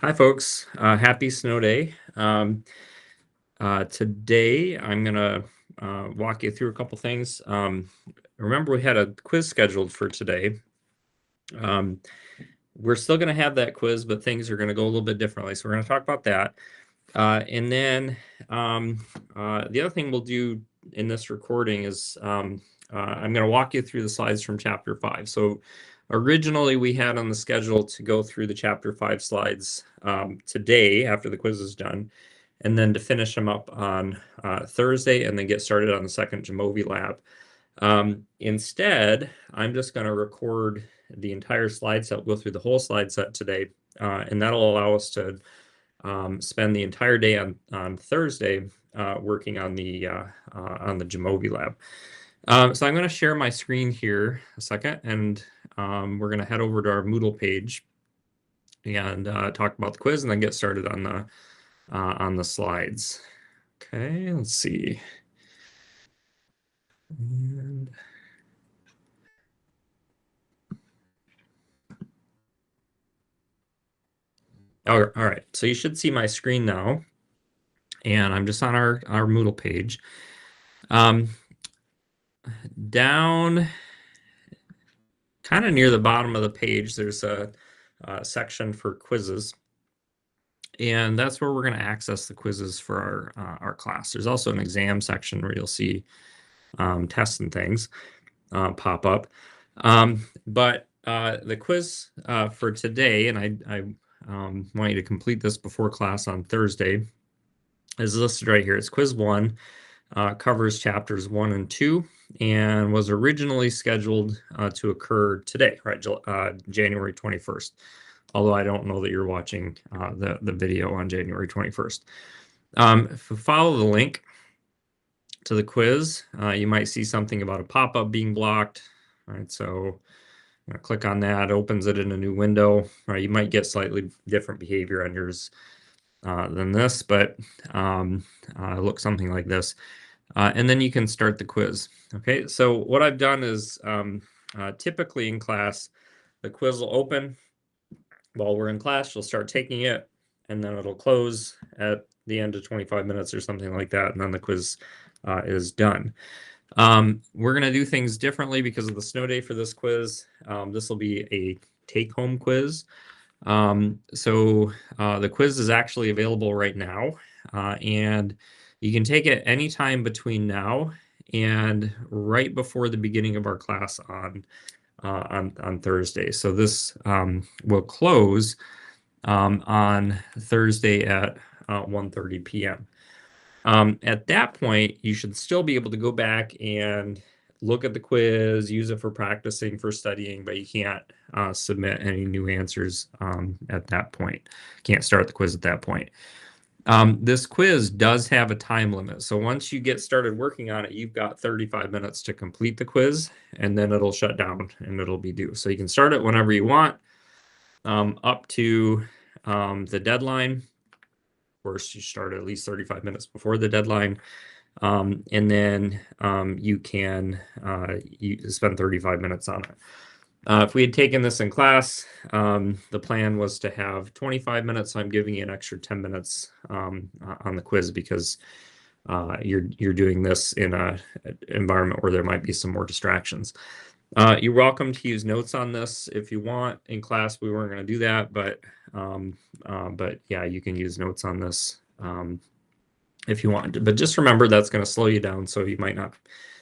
Hi, folks. Happy snow day. Today, I'm going to walk you through a couple things. Remember, we had a quiz scheduled for today. We're still going to have that quiz, but things are going to go a little bit differently. So we're going to talk about that. And then the other thing we'll do in this recording is I'm going to walk you through the slides from Chapter 5. So originally, we had on the schedule to go through the Chapter 5 slides today after the quiz is done, and then to finish them up on Thursday and then get started on the second Jamovi lab. Instead, I'm just going to record the entire slide set. We'll go through the whole slide set today, and that'll allow us to spend the entire day on Thursday working on the Jamovi lab. So I'm going to share my screen here a second, and we're going to head over to our Moodle page and talk about the quiz, and then get started on the slides. Okay, let's see. And all right, so you should see my screen now, and I'm just on our Moodle page. Down kind of near the bottom of the page, there's a section for quizzes, and that's where we're going to access the quizzes for our class. There's also an exam section where you'll see tests and things pop up. But the quiz for today, and I want you to complete this before class on Thursday, is listed right here. It's quiz 1, covers chapters 1 and 2, and was originally scheduled to occur today, right, January 21st. Although I don't know that you're watching the video on January 21st. If you follow the link to the quiz, you might see something about a pop-up being blocked. All right, so click on that, opens it in a new window. All right, you might get slightly different behavior on yours than this, but it looks something like this. And then you can start the quiz. Okay, so what I've done is typically in class, the quiz will open while we're in class. You'll start taking it, and then it'll close at the end of 25 minutes or something like that, and then the quiz is done. We're going to do things differently because of the snow day for this quiz. This will be a take-home quiz. So the quiz is actually available right now, and you can take it anytime between now and right before the beginning of our class on Thursday. So this will close on Thursday at 1:30 p.m. At that point, you should still be able to go back and look at the quiz, use it for practicing, for studying, but you can't submit any new answers at that point. Can't start the quiz at that point. This quiz does have a time limit. So once you get started working on it, you've got 35 minutes to complete the quiz, and then it'll shut down and it'll be due. So you can start it whenever you want, up to the deadline. Of course, you start at least 35 minutes before the deadline. And then you can you spend 35 minutes on it. If we had taken this in class, the plan was to have 25 minutes. So I'm giving you an extra 10 minutes on the quiz because you're doing this in an environment where there might be some more distractions. You're welcome to use notes on this if you want. In class, we weren't going to do that, but yeah, you can use notes on this if you want. But just remember that's going to slow you down, so you might not.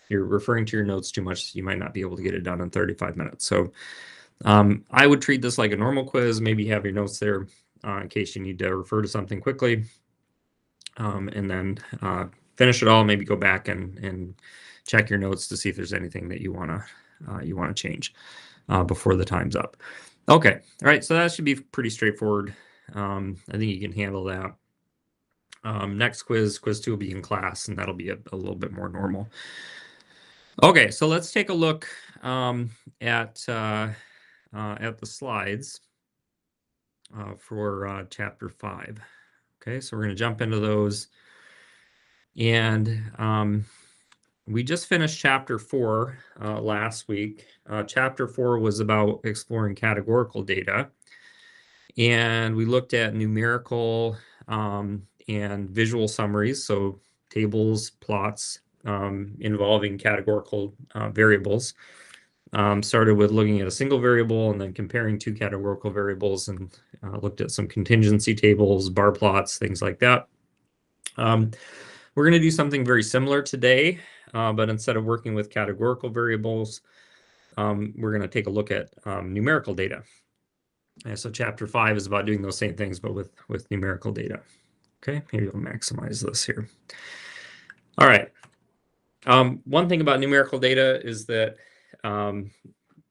You're referring to your notes too much, you might not be able to get it done in 35 minutes. So I would treat this like a normal quiz. Maybe have your notes there in case you need to refer to something quickly, and then finish it all. Maybe go back and check your notes to see if there's anything that you want to change before the time's up. Okay, all right. So that should be pretty straightforward. I think you can handle that. Next quiz 2 will be in class, and that'll be a little bit more normal. Okay, so let's take a look at the slides for chapter 5. Okay, so we're going to jump into those, and we just finished chapter 4 last week. Chapter 4 was about exploring categorical data, And we looked at numerical and visual summaries, so tables, plots involving categorical variables. Started with looking at a single variable and then comparing two categorical variables, and looked at some contingency tables, bar plots, things like that. We're going to do something very similar today, but instead of working with categorical variables, we're going to take a look at numerical data. And so chapter 5 is about doing those same things, but with numerical data. Okay, maybe we'll maximize this here. All right. One thing about numerical data is that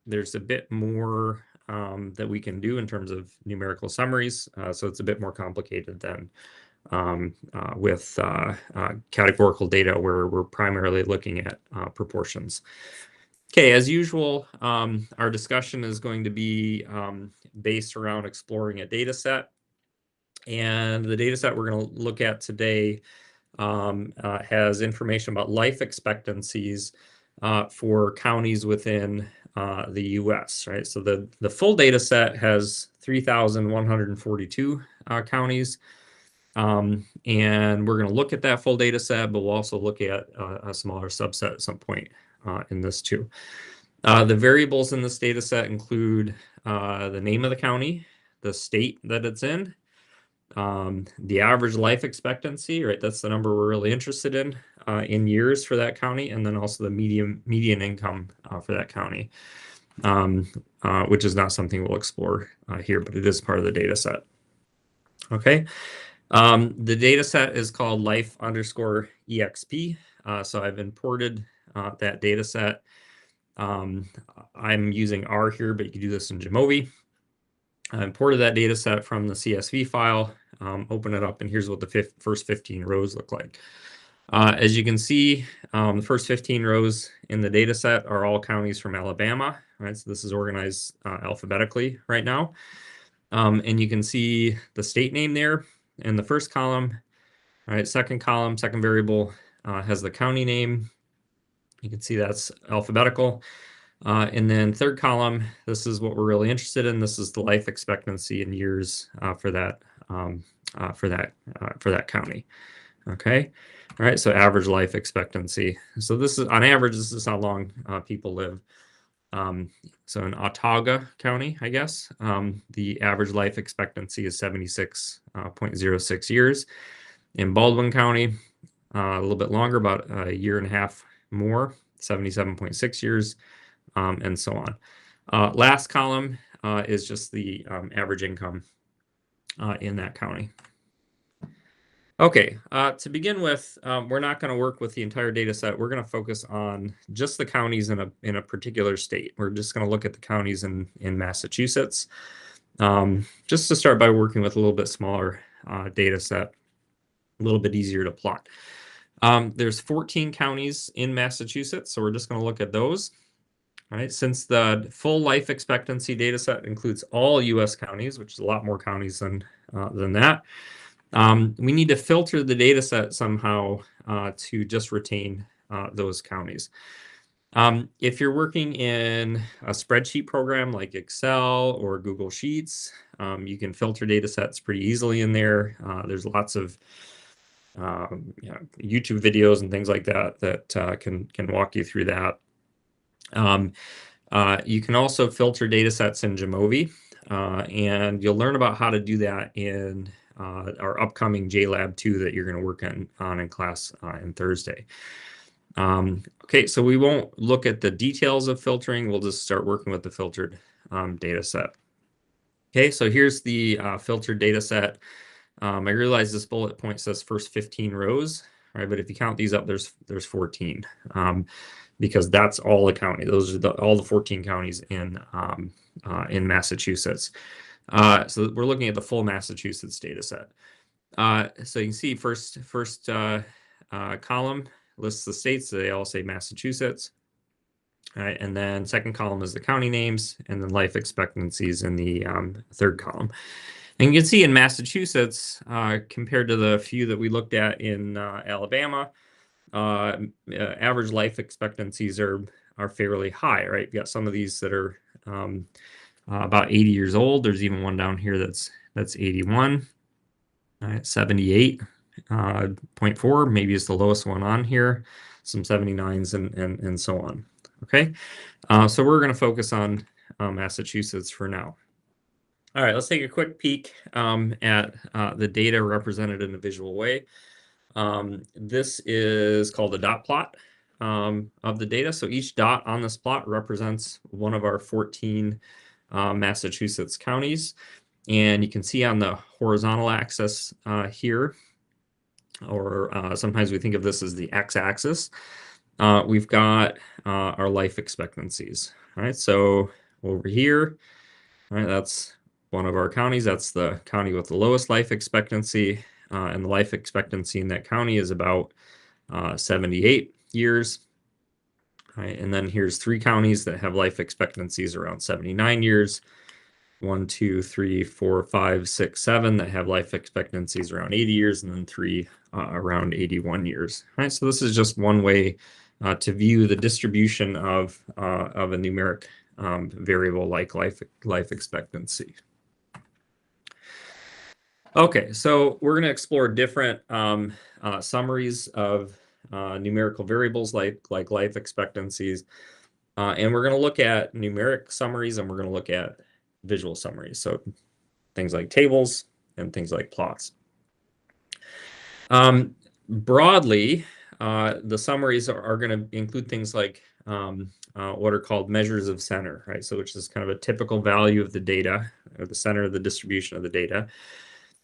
there's a bit more that we can do in terms of numerical summaries. So it's a bit more complicated than with categorical data, where we're primarily looking at proportions. Okay, as usual, our discussion is going to be based around exploring a data set. And the data set we're going to look at today has information about life expectancies for counties within the US, right? So the full data set has 3,142 counties. And we're going to look at that full data set, but we'll also look at a smaller subset at some point in this too. The variables in this data set include the name of the county, the state that it's in, the average life expectancy, right? That's the number we're really interested in years for that county, and then also the median income for that county, which is not something we'll explore here, but it is part of the data set. Okay. The data set is called life_exp. So I've imported that data set. I'm using R here, but you can do this in Jamovi. I imported that data set from the CSV file, open it up, and here's what the first 15 rows look like. As you can see, the first 15 rows in the data set are all counties from Alabama, right? So this is organized alphabetically right now. And you can see the state name there in the first column. All right, second column, second variable has the county name. You can see that's alphabetical. And then third column, this is what we're really interested in. This is the life expectancy in years for that county. Okay. All right. So average life expectancy. So this is on average, this is how long people live. So in Autauga County, I guess, the average life expectancy is 76.06 years. In Baldwin County, a little bit longer, about a year and a half more, 77.6 years, and so on. Last column is just the average income in that county. Okay, to begin with, we're not going to work with the entire data set. We're going to focus on just the counties in a particular state. We're just going to look at the counties in Massachusetts, just to start by working with a little bit smaller data set, a little bit easier to plot. There's 14 counties in Massachusetts, so we're just going to look at those. All right, since the full life expectancy data set includes all US counties, which is a lot more counties than that, we need to filter the data set somehow to just retain those counties. If you're working in a spreadsheet program like Excel or Google Sheets, you can filter data sets pretty easily in there. There's lots of YouTube videos and things like that can walk you through that. You can also filter data sets in Jamovi, and you'll learn about how to do that in our upcoming JLab 2 that you're going to work on in class on Thursday. Okay, so we won't look at the details of filtering. We'll just start working with the filtered data set. Okay, so here's the filtered data set. I realize this bullet point says first 15 rows, right? But if you count these up, there's 14, because that's all the county. Those are all the 14 counties in Massachusetts. So we're looking at the full Massachusetts data set. So you can see first column lists the states. So they all say Massachusetts. All right, and then second column is the county names, and then life expectancies in the third column. And you can see in Massachusetts, compared to the few that we looked at in Alabama, average life expectancies are fairly high, right? You've got some of these that are about 80 years old. There's even one down here that's 81. 78.4, maybe is the lowest one on here. Some 79s and so on. Okay, so we're going to focus on Massachusetts for now. All right, let's take a quick peek at the data represented in a visual way. This is called a dot plot of the data. So each dot on this plot represents one of our 14 Massachusetts counties. And you can see on the horizontal axis here, or sometimes we think of this as the x-axis, we've got our life expectancies. All right, so over here, all right, that's one of our counties. That's the county with the lowest life expectancy, and the life expectancy in that county is about 78 years. All right, and then here's 3 counties that have life expectancies around 79 years. 1, 2, 3, 4, 5, 6, 7 that have life expectancies around 80 years, and then 3 around 81 years. All right, so this is just one way to view the distribution of a numeric variable like life expectancy. Okay, so we're going to explore different summaries of numerical variables like life expectancies, and we're going to look at numeric summaries, and we're going to look at visual summaries, so things like tables and things like plots. Broadly, the summaries are going to include things like what are called measures of center, right? So which is kind of a typical value of the data, or the center of the distribution of the data.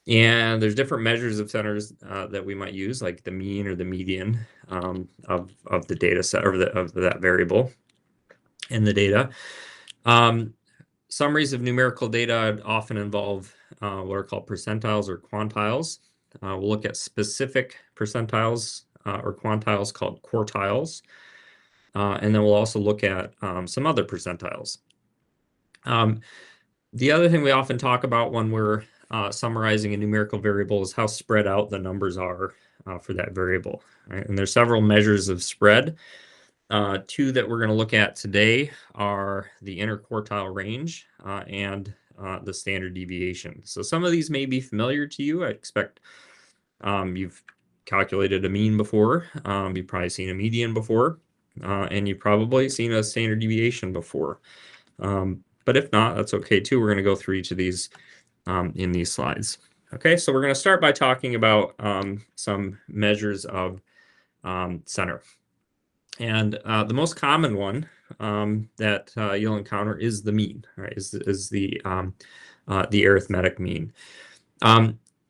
And there's different measures of centers that we might use, like the mean or the median of the data set, or of that variable in the data. Summaries of numerical data often involve what are called percentiles or quantiles. We'll look at specific percentiles or quantiles called quartiles. And then we'll also look at some other percentiles. The other thing we often talk about when we're summarizing a numerical variable is how spread out the numbers are for that variable. Right? And there's several measures of spread. 2 that we're going to look at today are the interquartile range and the standard deviation. So some of these may be familiar to you. I expect you've calculated a mean before. You've probably seen a median before, and you've probably seen a standard deviation before. But if not, that's okay too. We're going to go through each of these in these slides. Okay, so we're going to start by talking about some measures of center. And the most common one that you'll encounter is the mean, right? Is the arithmetic mean.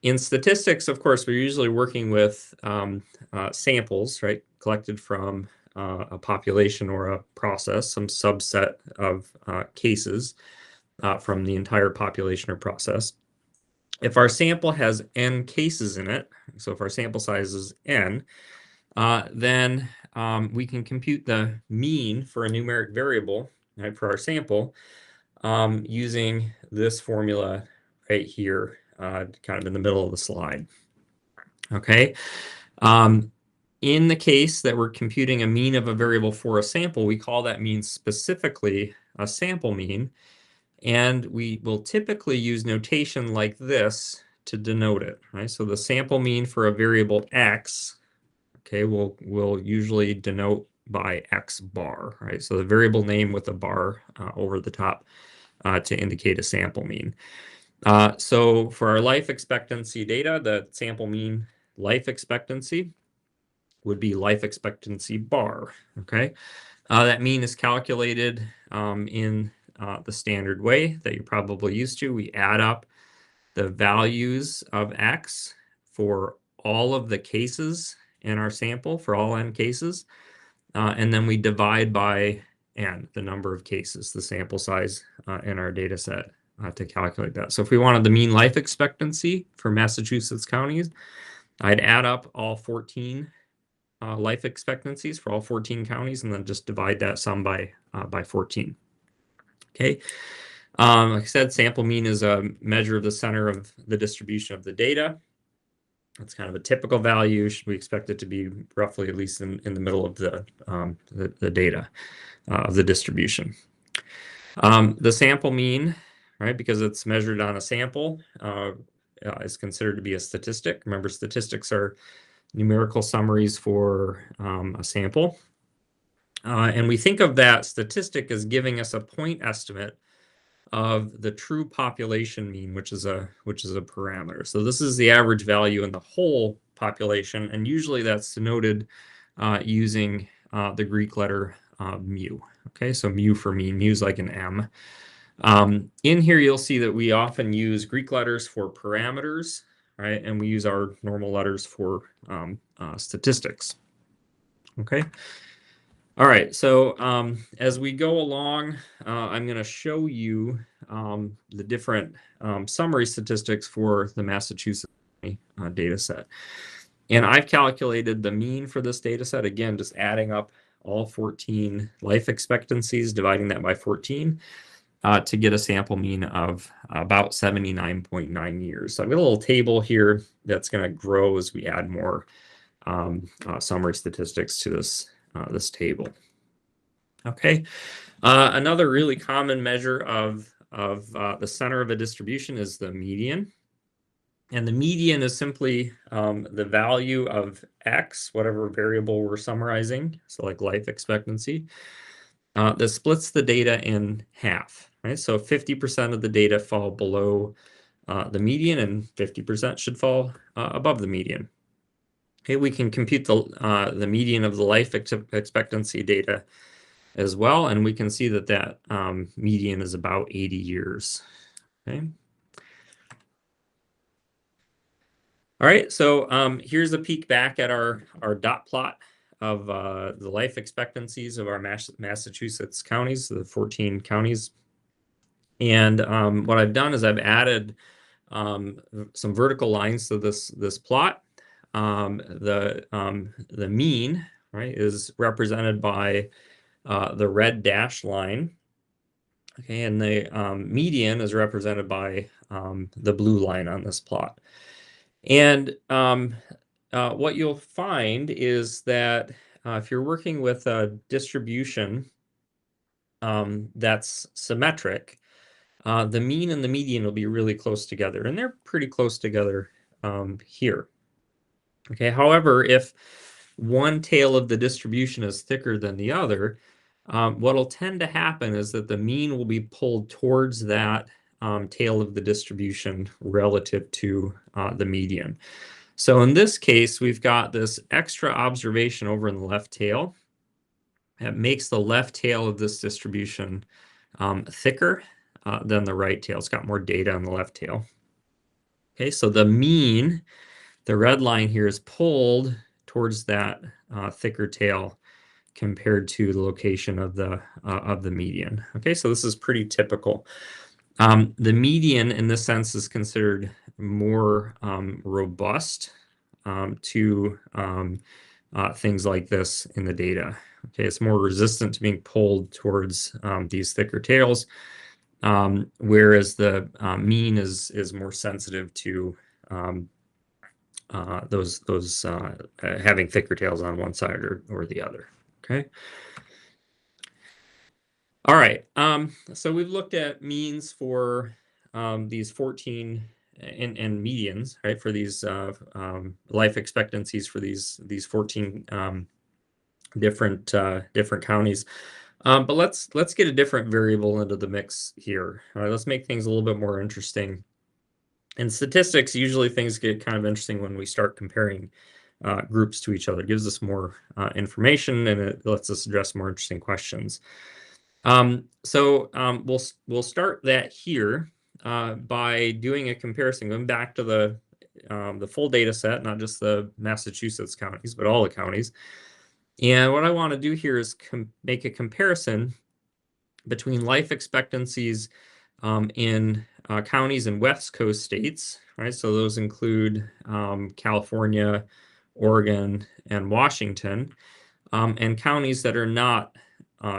In statistics, of course, we're usually working with samples, right, collected from a population or a process, some subset of cases from the entire population or process. If our sample has n cases in it, so if our sample size is n, then we can compute the mean for a numeric variable, right, for our sample using this formula right here, kind of in the middle of the slide. Okay. In the case that we're computing a mean of a variable for a sample, we call that mean specifically a sample mean, and we will typically use notation like this to denote it, right? So the sample mean for a variable x, okay, we'll usually denote by x bar, right? So the variable name with a bar over the top to indicate a sample mean. So for our life expectancy data, the sample mean life expectancy would be life expectancy bar, okay? That mean is calculated in the standard way that you're probably used to. We add up the values of x for all of the cases in our sample, for all n cases, and then we divide by n, the number of cases, the sample size in our data set to calculate that. So if we wanted the mean life expectancy for Massachusetts counties, I'd add up all 14 life expectancies for all 14 counties and then just divide that sum by 14. Okay. Like I said, sample mean is a measure of the center of the distribution of the data. That's kind of a typical value. We expect it to be roughly at least in the middle of the data of the distribution. The sample mean right? Because it's measured on a sample, is considered to be a statistic. Remember, statistics are numerical summaries for a sample. And we think of that statistic as giving us a point estimate of the true population mean, which is a parameter. So this is the average value in the whole population, and usually that's denoted using the Greek letter mu. Okay, so mu for mean. Mu is like an M. In here, you'll see that we often use Greek letters for parameters, right? And we use our normal letters for statistics. Okay. All right, so as we go along, I'm going to show you the different summary statistics for the Massachusetts data set. And I've calculated the mean for this data set, again, just adding up all 14 life expectancies, dividing that by 14 to get a sample mean of about 79.9 years. So I've got a little table here that's going to grow as we add more summary statistics to this table. Okay, another really common measure of the center of a distribution is the median. And the median is simply the value of X, whatever variable we're summarizing, so like life expectancy, that splits the data in half, right? So 50% of the data fall below the median and 50% should fall above the median. Okay, we can compute the median of the life expectancy data as well, and we can see that that median is about 80 years. Okay. All right, so here's a peek back at our dot plot of the life expectancies of our Massachusetts counties, the 14 counties. And what I've done is I've added some vertical lines to this plot. The mean, right, is represented by the red dashed line. Okay, and the median is represented by the blue line on this plot. And what you'll find is that if you're working with a distribution that's symmetric, the mean and the median will be really close together, and they're pretty close together here. Okay, however, if one tail of the distribution is thicker than the other, what'll tend to happen is that the mean will be pulled towards that tail of the distribution relative to the median. So in this case, we've got this extra observation over in the left tail. It makes the left tail of this distribution thicker than the right tail. It's got more data on the left tail. Okay, so the mean, the red line here, is pulled towards that thicker tail compared to the location of the median. Okay, so this is pretty typical. The median, in this sense, is considered more robust to things like this in the data. Okay, it's more resistant to being pulled towards these thicker tails, whereas the mean is more sensitive to those having thicker tails on one side or the other. Okay. All right. So we've looked at means for these 14 and medians, right? For these life expectancies for these 14 different counties. But let's get a different variable into the mix here. All right, let's make things a little bit more interesting. In statistics, usually things get kind of interesting when we start comparing groups to each other. It gives us more information, and it lets us address more interesting questions. So we'll start that here by doing a comparison, going back to the full data set, not just the Massachusetts counties, but all the counties. And what I want to do here is make a comparison between life expectancies in counties in West Coast states, right? So those include California, Oregon, and Washington, and counties that are not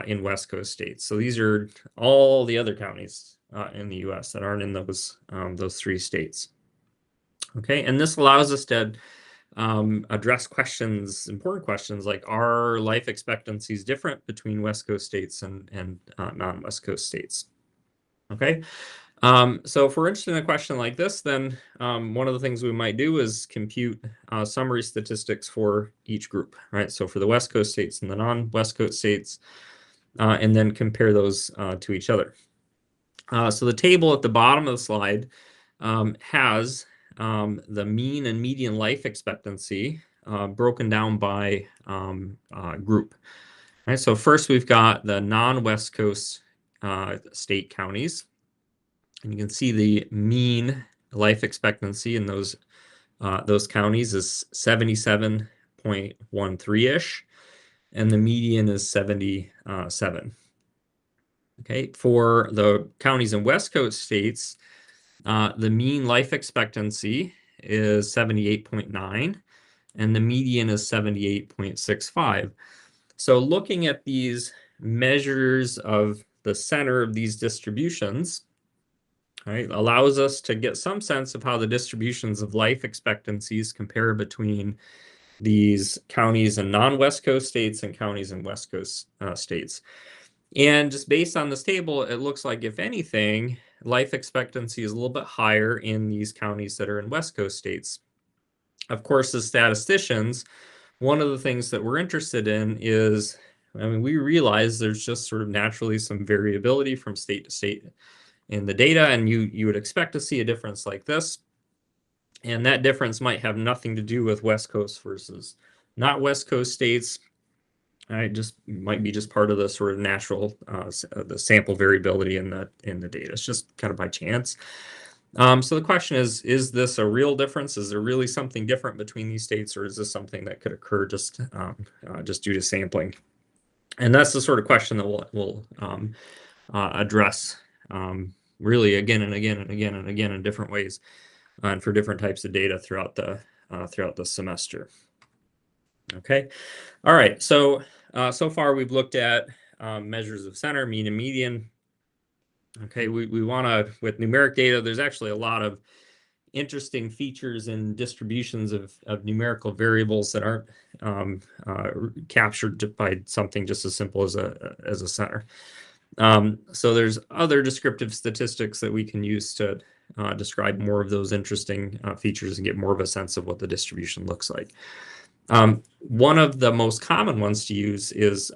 in West Coast states. So these are all the other counties in the U.S. that aren't in those 3 states. Okay, and this allows us to address important questions like, are life expectancies different between West Coast states and non-West Coast states? Okay, So if we're interested in a question like this, then one of the things we might do is compute summary statistics for each group, right? So for the West Coast states and the non-West Coast states, and then compare those to each other. So the table at the bottom of the slide has the mean and median life expectancy broken down by group. Right, so first we've got the non-West Coast state counties. And you can see the mean life expectancy in those counties is 77.13-ish, and the median is 77. Okay, for the counties in West Coast states, the mean life expectancy is 78.9, and the median is 78.65. So looking at these measures of the center of these distributions, right, allows us to get some sense of how the distributions of life expectancies compare between these counties in non-West Coast states and counties in West Coast states. And just based on this table, it looks like, if anything, life expectancy is a little bit higher in these counties that are in West Coast states. Of course, as statisticians, one of the things that we're interested in is, I mean, we realize there's just sort of naturally some variability from state to state in the data, and you would expect to see a difference like this. And that difference might have nothing to do with West Coast versus not West Coast states. It just might be just part of the sort of natural the sample variability in the data. It's just kind of by chance. So the question is this a real difference? Is there really something different between these states, or is this something that could occur just due to sampling? And that's the sort of question that we'll address really again and again and again and again in different ways and for different types of data throughout the semester. Okay, all right. So so far we've looked at measures of center, mean, and median. Okay, we want to, with numeric data, there's actually a lot of interesting features and distributions of numerical variables that aren't captured by something just as simple as a center. So there's other descriptive statistics that we can use to describe more of those interesting features and get more of a sense of what the distribution looks like. One of the most common ones to use is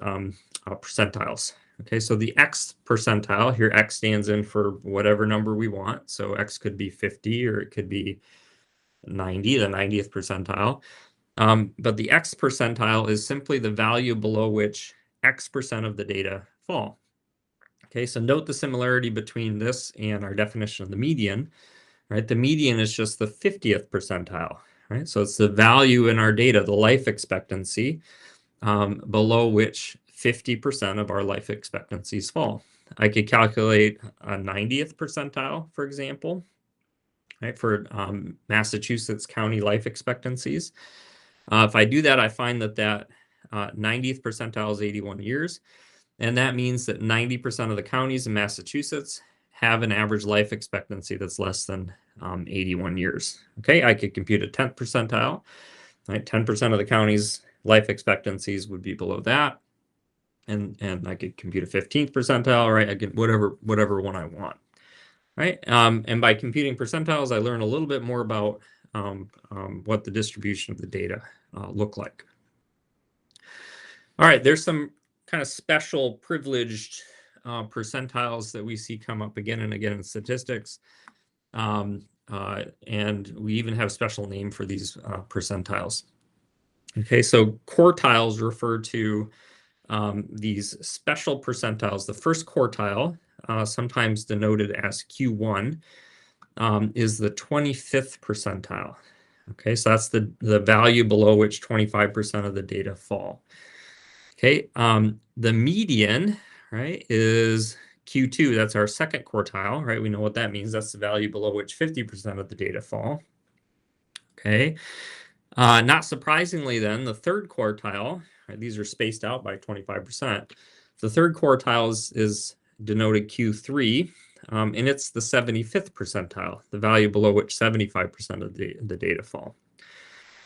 percentiles. Okay, so the X percentile, here X stands in for whatever number we want. So X could be 50 or it could be 90, the 90th percentile. But the X percentile is simply the value below which X% of the data fall. Okay, so note the similarity between this and our definition of the median, right? The median is just the 50th percentile, right? So it's the value in our data, the life expectancy, below which 50% of our life expectancies fall. I could calculate a 90th percentile, for example, right, for Massachusetts county life expectancies. If I do that, I find that 90th percentile is 81 years. And that means that 90% of the counties in Massachusetts have an average life expectancy that's less than 81 years. Okay, I could compute a 10th percentile. Right, 10% of the counties' life expectancies would be below that. And I could compute a 15th percentile, right? I get whatever one I want. Right, and by computing percentiles, I learn a little bit more about what the distribution of the data look like. All right, there's some kind of special privileged percentiles that we see come up again and again in statistics. And we even have a special name for these percentiles. Okay, so quartiles refer to these special percentiles. The first quartile, sometimes denoted as Q1, is the 25th percentile. Okay, so that's the value below which 25% of the data fall. Okay, the median, right, is Q2. That's our second quartile, right? We know what that means. That's the value below which 50% of the data fall. Okay, not surprisingly then, the third quartile, right, these are spaced out by 25%. The third quartile is denoted Q3, and it's the 75th percentile, the value below which 75% of the data fall.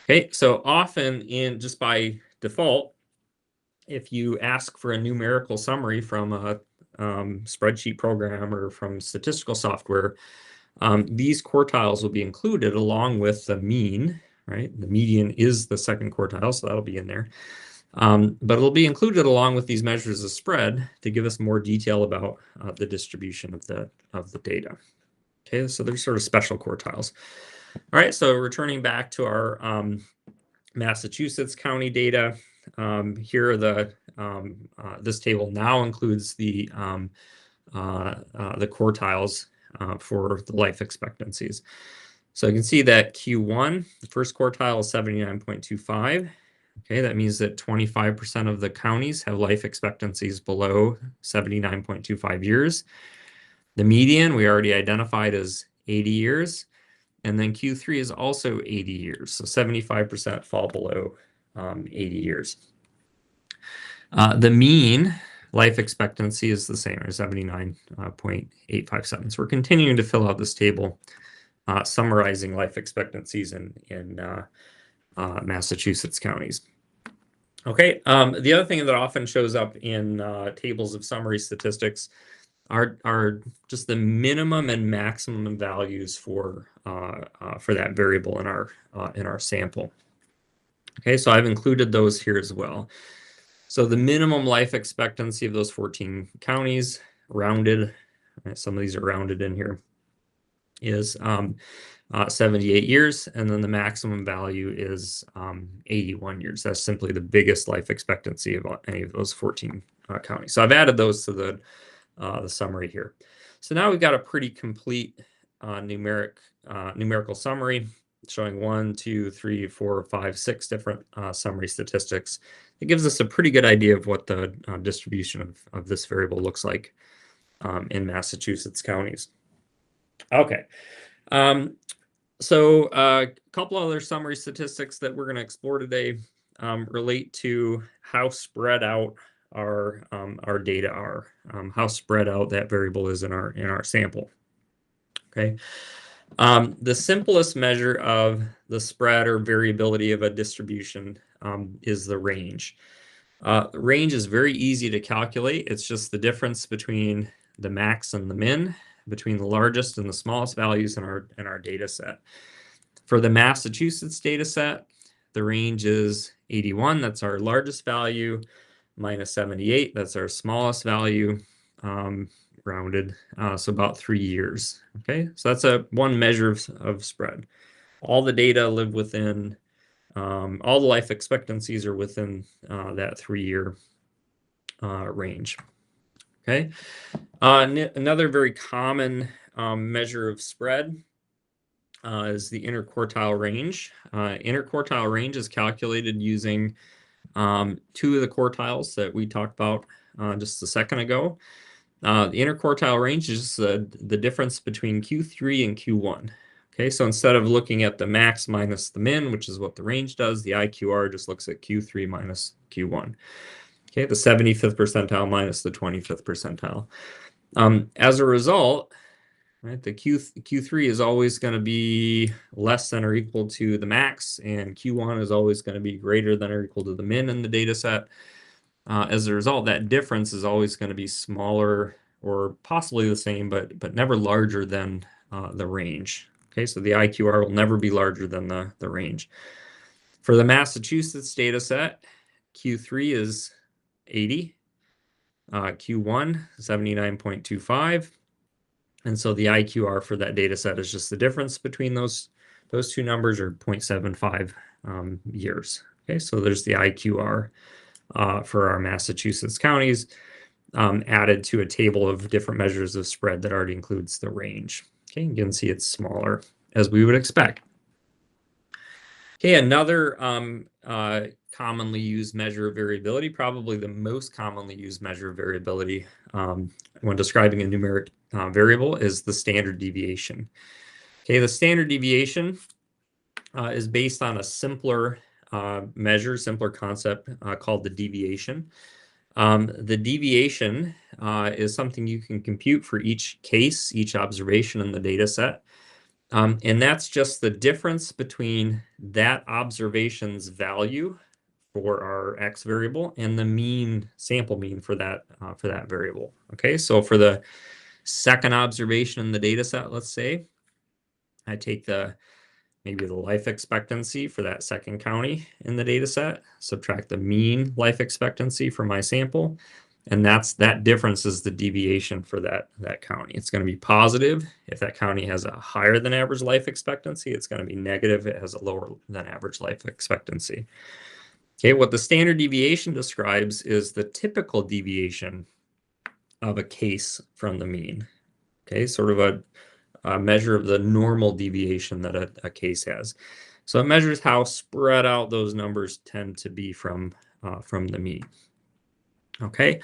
Okay, so often just by default, if you ask for a numerical summary from a spreadsheet program or from statistical software, these quartiles will be included along with the mean, right? The median is the second quartile, so that'll be in there. But it'll be included along with these measures of spread to give us more detail about the distribution of the data. Okay, so there's sort of special quartiles. All right, so returning back to our Massachusetts county data, here are the this table now includes the quartiles for the life expectancies. So you can see that Q1, the first quartile is 79.25. Okay, that means that 25% of the counties have life expectancies below 79.25 years. The median we already identified as 80 years. And then Q3 is also 80 years. So 75% fall below 80 years. The mean life expectancy is the same, or 79.857. So we're continuing to fill out this table, summarizing life expectancies in Massachusetts counties. Okay, the other thing that often shows up in tables of summary statistics are just the minimum and maximum values for that variable in our sample. Okay, so I've included those here as well. So the minimum life expectancy of those 14 counties, rounded, some of these are rounded in here, is 78 years, and then the maximum value is 81 years. That's simply the biggest life expectancy of any of those 14 counties. So I've added those to the summary here. So now we've got a pretty complete numerical summary showing 1, 2, 3, 4, 5, 6 different summary statistics. It gives us a pretty good idea of what the distribution of this variable looks like in Massachusetts counties. Okay. So a couple other summary statistics that we're going to explore today relate to how spread out our data are, how spread out that variable is in our sample. Okay. The simplest measure of the spread or variability of a distribution is the range. Range is very easy to calculate. It's just the difference between the max and the min, between the largest and the smallest values in our data set. For the Massachusetts data set, the range is 81, that's our largest value, minus 78, that's our smallest value, rounded, so about 3 years. Okay, so that's one measure of spread. All the data live within, all the life expectancies are within that 3-year range. Okay, another very common measure of spread is the interquartile range. Interquartile range is calculated using 2 of the quartiles that we talked about just a second ago. The interquartile range is just the difference between Q3 and Q1. Okay, so instead of looking at the max minus the min, which is what the range does, the IQR just looks at Q3 minus Q1. Okay, the 75th percentile minus the 25th percentile. As a result, right, the Q3 is always going to be less than or equal to the max, and Q1 is always going to be greater than or equal to the min in the data set. As a result, that difference is always going to be smaller or possibly the same, but never larger than the range. Okay, so the IQR will never be larger than the range. For the Massachusetts data set, Q3 is 80, Q1 79.25, and so the IQR for that data set is just the difference between those two numbers, or 0.75 years. Okay, so there's the IQR for our Massachusetts counties, added to a table of different measures of spread that already includes the range. Okay, you can see it's smaller, as we would expect. Okay, another commonly used measure of variability, probably the most commonly used measure of variability when describing a numeric variable, is the standard deviation. Okay, the standard deviation is based on a simpler simpler concept called the deviation. The deviation is something you can compute for each case, each observation in the data set. And that's just the difference between that observation's value for our X variable and the mean, sample mean for that variable. Okay, so for the second observation in the data set, let's say, I take maybe the life expectancy for that second county in the data set, subtract the mean life expectancy for my sample, and that difference is the deviation for that county. It's going to be positive if that county has a higher than average life expectancy. It's going to be negative if it has a lower than average life expectancy. Okay, what the standard deviation describes is the typical deviation of a case from the mean. Okay, sort of a measure of the normal deviation that a case has. So it measures how spread out those numbers tend to be from the mean. Okay,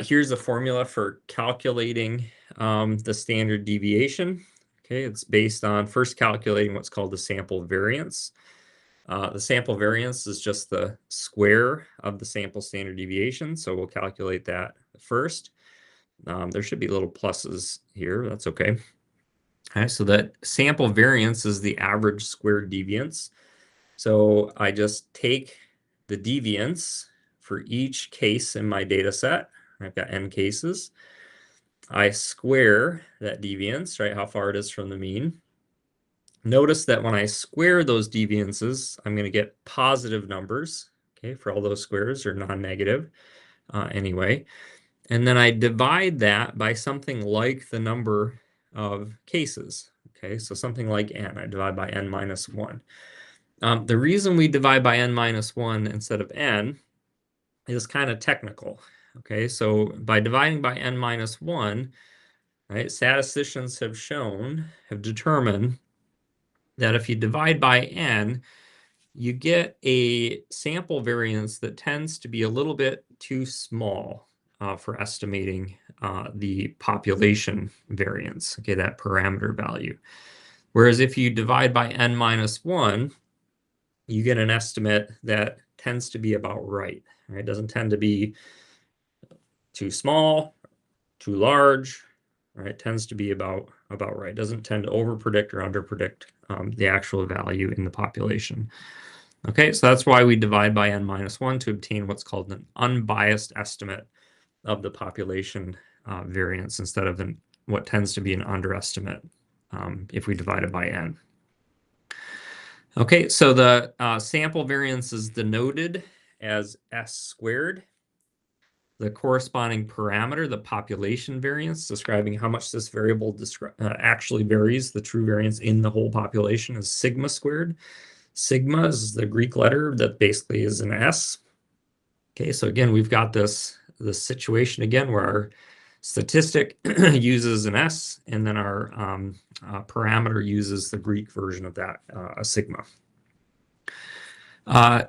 here's a formula for calculating the standard deviation. Okay, it's based on first calculating what's called the sample variance. The sample variance is just the square of the sample standard deviation, so we'll calculate that first. There should be little pluses here, that's okay. All right, so that sample variance is the average squared deviance. So I just take the deviance for each case in my data set. I've got n cases. I square that deviance, right, how far it is from the mean. Notice that when I square those deviances, I'm going to get positive numbers, okay, for all those squares, or non-negative anyway. And then I divide that by something like the number of cases, okay, so something like n. I divide by n minus 1. The reason we divide by n minus 1 instead of n is kind of technical. Okay, so by dividing by n minus 1, right, statisticians have determined that if you divide by n, you get a sample variance that tends to be a little bit too small for estimating the population variance, okay, that parameter value. Whereas if you divide by n minus 1, you get an estimate that tends to be about right. Right? It doesn't tend to be too small, too large. Right? It tends to be about right. It doesn't tend to overpredict or underpredict the actual value in the population. Okay, so that's why we divide by n minus 1 to obtain what's called an unbiased estimate of the population variance instead of what tends to be an underestimate if we divide it by n. Okay, so the sample variance is denoted as s squared. The corresponding parameter, the population variance, describing how much this variable actually varies, the true variance in the whole population, is sigma squared. Sigma is the Greek letter that basically is an s. Okay, so again, we've got this situation again where our statistic uses an s, and then our parameter uses the Greek version of that, a sigma.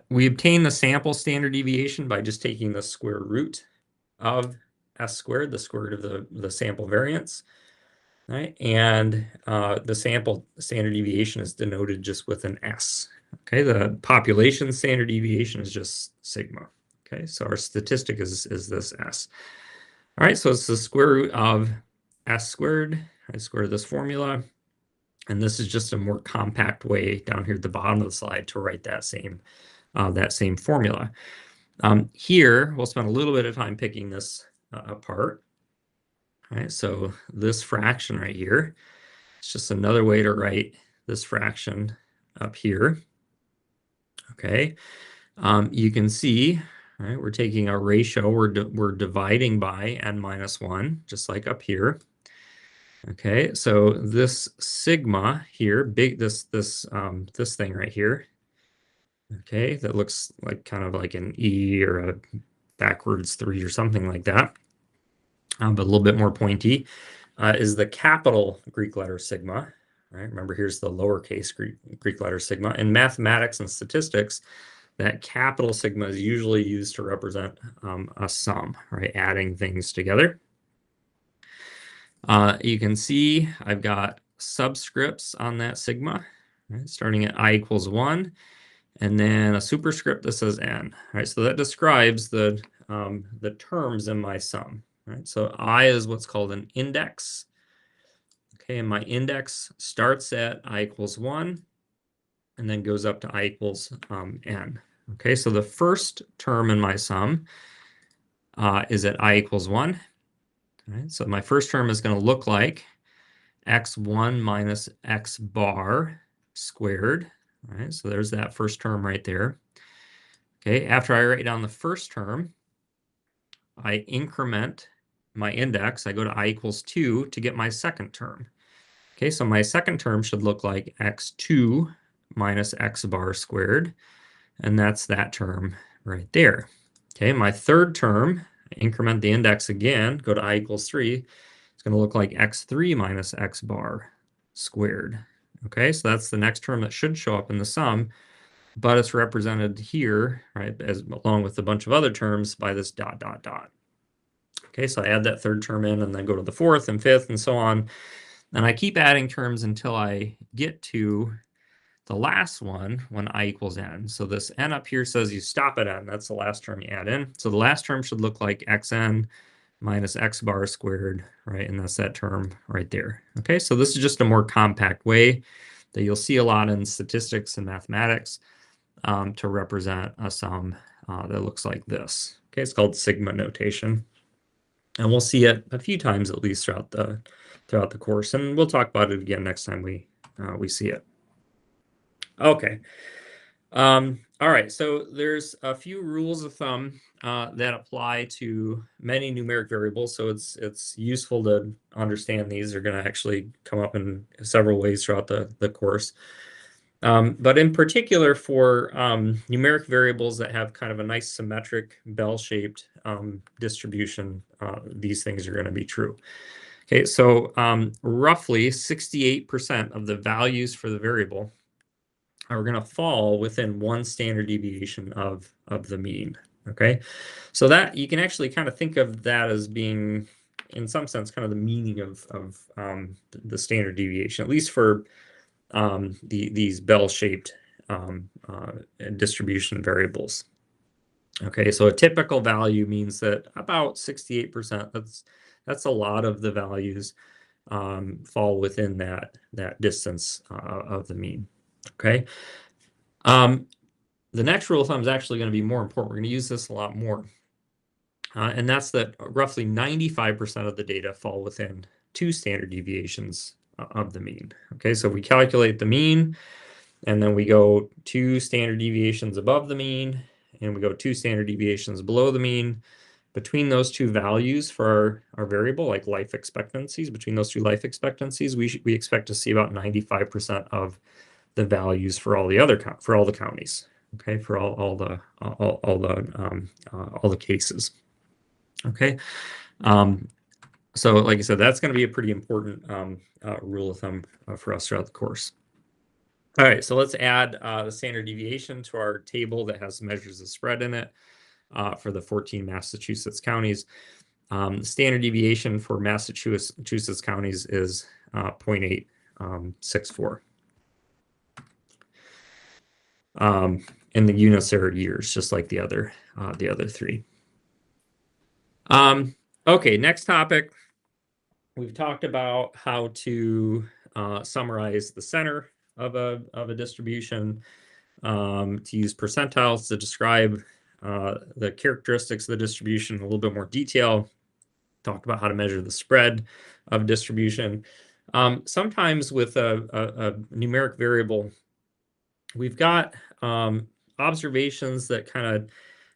We obtain the sample standard deviation by just taking the square root of s squared, the square root of the sample variance, right? And the sample standard deviation is denoted just with an s. Okay, the population standard deviation is just sigma. Okay, so our statistic is this s. All right, so it's the square root of s squared. I square this formula, and this is just a more compact way down here at the bottom of the slide to write that same formula. Here, we'll spend a little bit of time picking this apart. All right, so this fraction right here, it's just another way to write this fraction up here. Okay, you can see, right, we're taking our ratio, we're dividing by n minus 1, just like up here. Okay, so this sigma here, this thing right here, okay, that looks like kind of like an E or a backwards 3 or something like that, but a little bit more pointy, is the capital Greek letter sigma. Right? Remember, here's the lowercase Greek letter sigma. In mathematics and statistics, that capital sigma is usually used to represent a sum, right? Adding things together. You can see I've got subscripts on that sigma, right? Starting at I equals 1, and then a superscript that says n. Right? So that describes the terms in my sum. Right? So I is what's called an index. Okay, and my index starts at I equals 1 and then goes up to I equals n. Okay, so the first term in my sum is at I equals 1. All right, so my first term is going to look like x1 minus x bar squared. All right, so there's that first term right there. Okay, after I write down the first term, I increment my index. I go to I equals 2 to get my second term. Okay, so my second term should look like x2 minus x bar squared, and that's that term right there. Okay, my third term, increment the index again, go to I equals 3. It's going to look like x3 minus x bar squared. Okay, so that's the next term that should show up in the sum, but it's represented here, right, as along with a bunch of other terms by this dot, dot, dot. Okay, so I add that third term in and then go to the fourth and fifth and so on. And I keep adding terms until I get to the last one when I equals n. So this n up here says you stop at n. That's the last term you add in. So the last term should look like xn minus x bar squared, right? And that's that term right there. Okay, so this is just a more compact way that you'll see a lot in statistics and mathematics to represent a sum that looks like this. Okay, it's called sigma notation. And we'll see it a few times at least throughout the course, and we'll talk about it again next time we see it. Okay. All right, so there's a few rules of thumb that apply to many numeric variables, so it's useful to understand these. They're going to actually come up in several ways throughout the course. But in particular for numeric variables that have kind of a nice symmetric bell-shaped distribution, these things are going to be true. Okay, so roughly 68% of the values for the variable are going to fall within one standard deviation of the mean. Okay, so that you can actually kind of think of that as being, in some sense, kind of the meaning of the standard deviation, at least for these bell-shaped distribution variables. Okay, so a typical value means that about 68%, that's a lot of the values fall within that distance of the mean. Okay. The next rule of thumb is actually going to be more important. We're going to use this a lot more. And that's that roughly 95% of the data fall within 2 standard deviations of the mean. Okay, so we calculate the mean, and then we go 2 standard deviations above the mean, and we go 2 standard deviations below the mean. Between those 2 values for our variable, like life expectancies, between those 2 life expectancies, we expect to see about 95% of the values for all the counties. Okay, for all the cases. Okay, so like I said, that's going to be a pretty important rule of thumb for us throughout the course. All right, so let's add the standard deviation to our table that has measures of spread in it for the 14 Massachusetts counties. The standard deviation for Massachusetts counties is 0.864. In the units are years, just like the other 3. Okay, next topic. We've talked about how to summarize the center of a distribution, to use percentiles to describe the characteristics of the distribution in a little bit more detail. Talked about how to measure the spread of distribution. Sometimes with a numeric variable, we've got observations that kind of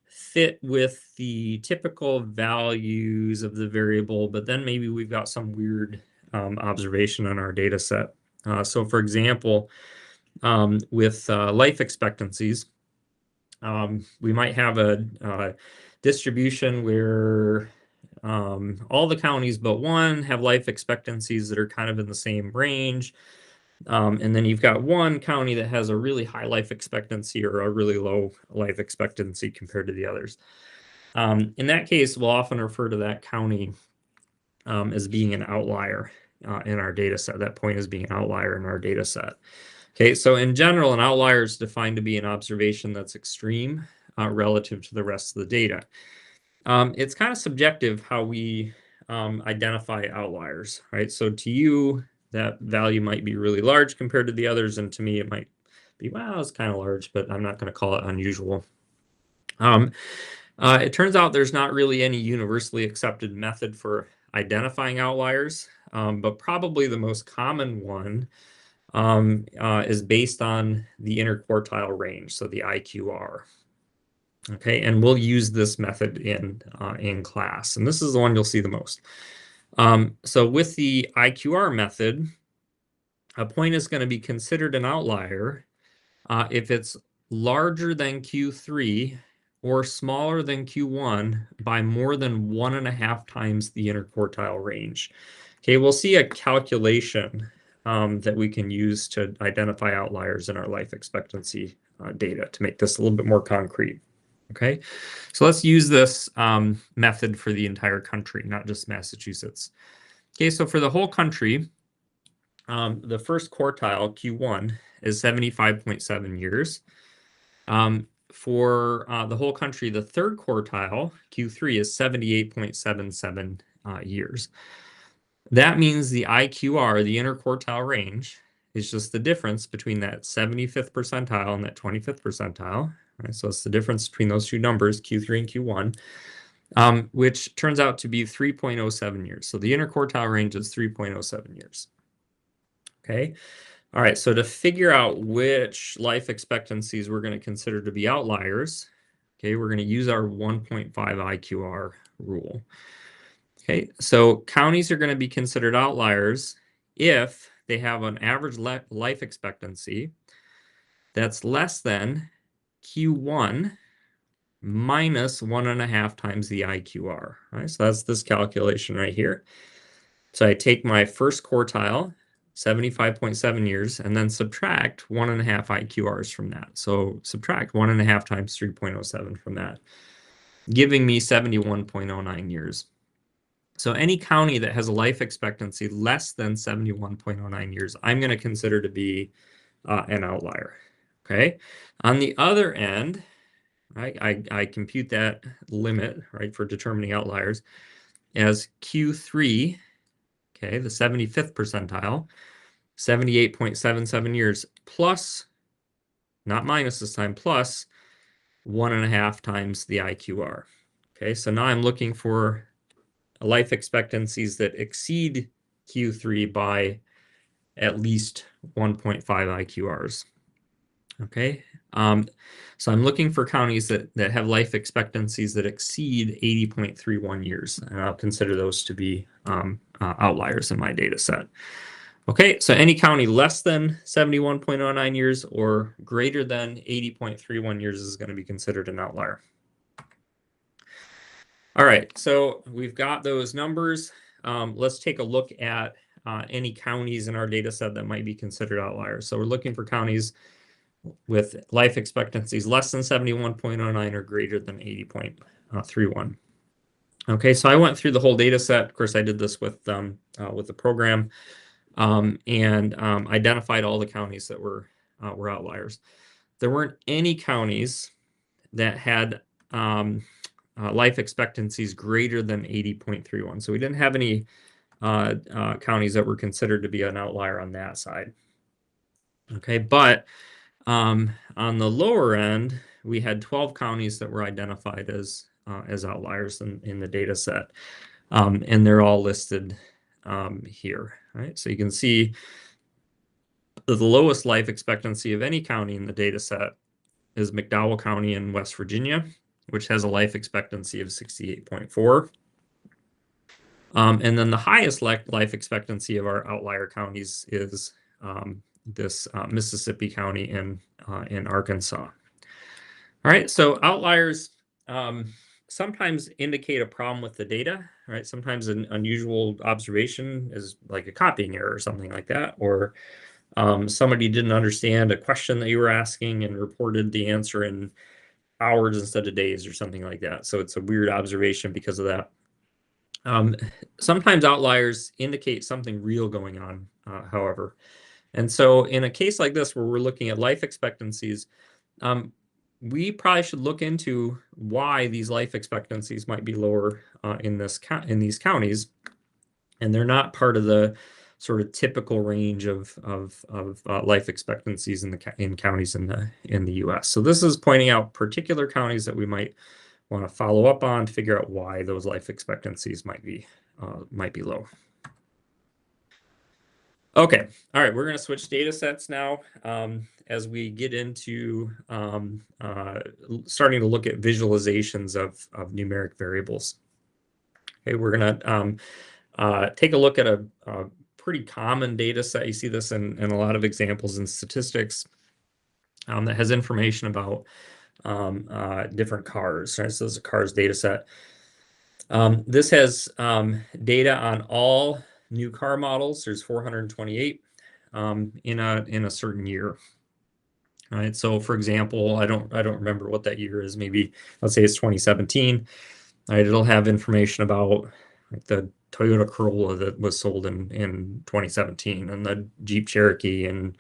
fit with the typical values of the variable, but then maybe we've got some weird observation on our data set. So for example, with life expectancies, we might have a distribution where all the counties but one have life expectancies that are kind of in the same range. And then you've got one county that has a really high life expectancy or a really low life expectancy compared to the others. In that case, we'll often refer to that county as being an outlier in our data set. That point is being an outlier in our data set. Okay, so in general, an outlier is defined to be an observation that's extreme relative to the rest of the data. It's kind of subjective how we identify outliers, right? So to you, that value might be really large compared to the others, and to me, it might be, well, it's kind of large, but I'm not going to call it unusual. It turns out there's not really any universally accepted method for identifying outliers, but probably the most common one is based on the interquartile range, so the IQR. Okay, and we'll use this method in class, and this is the one you'll see the most. So with the IQR method, a point is going to be considered an outlier if it's larger than Q3 or smaller than Q1 by more than 1.5 times the interquartile range. Okay, we'll see a calculation that we can use to identify outliers in our life expectancy data to make this a little bit more concrete. Okay, so let's use this method for the entire country, not just Massachusetts. Okay, so for the whole country, the first quartile, Q1, is 75.7 years. For the whole country, the third quartile, Q3, is 78.77 years. That means the IQR, the interquartile range, is just the difference between that 75th percentile and that 25th percentile. Right? So it's the difference between those two numbers, Q3 and Q1, which turns out to be 3.07 years. So the interquartile range is 3.07 years. Okay. All right, so to figure out which life expectancies we're going to consider to be outliers, okay, we're going to use our 1.5 IQR rule. Okay, so counties are going to be considered outliers if they have an average life expectancy that's less than Q1 minus 1.5 times the IQR. Right, so that's this calculation right here. So I take my first quartile, 75.7 years, and then subtract 1.5 IQRs from that. So subtract 1.5 times 3.07 from that, giving me 71.09 years. So any county that has a life expectancy less than 71.09 years, I'm going to consider to be an outlier. Okay. On the other end, right, I compute that limit, right, for determining outliers as Q3, okay, the 75th percentile, 78.77 years plus, not minus this time, plus 1.5 times the IQR. Okay, so now I'm looking for life expectancies that exceed Q3 by at least 1.5 IQRs. Okay, so I'm looking for counties that have life expectancies that exceed 80.31 years, and I'll consider those to be outliers in my data set. Okay, so any county less than 71.09 years or greater than 80.31 years is going to be considered an outlier. All right, so we've got those numbers. Let's take a look at any counties in our data set that might be considered outliers. So we're looking for counties with life expectancies less than 71.09 or greater than 80.31. Okay, so I went through the whole data set. Of course, I did this with the program. And identified all the counties that were outliers. There weren't any counties that had life expectancies greater than 80.31. So we didn't have any counties that were considered to be an outlier on that side. Okay, but on the lower end, we had 12 counties that were identified as outliers in the data set, and they're all listed here. Right, so you can see that the lowest life expectancy of any county in the data set is McDowell County in West Virginia, which has a life expectancy of 68.4. And then the highest life expectancy of our outlier counties is this Mississippi County in Arkansas. All right, so outliers sometimes indicate a problem with the data, right? Sometimes an unusual observation is like a copying error or something like that, or somebody didn't understand a question that you were asking and reported the answer in hours instead of days or something like that. So it's a weird observation because of that. Sometimes outliers indicate something real going on, however. And so in a case like this where we're looking at life expectancies, we probably should look into why these life expectancies might be lower in these counties, and they're not part of the sort of typical range of life expectancies in counties in the U.S. So this is pointing out particular counties that we might want to follow up on to figure out why those life expectancies might be low. Okay, all right, we're going to switch data sets now as we get into starting to look at visualizations of numeric variables. Okay, we're going to take a look at a pretty common data set. You see this in a lot of examples in statistics that has information about different cars. Right? So this is a cars data set. This has data on all new car models. There's 428 in a certain year. All right. So for example, I don't remember what that year is. Maybe let's say it's 2017. All right, it'll have information about like the Toyota Corolla that was sold in 2017 and the Jeep Cherokee and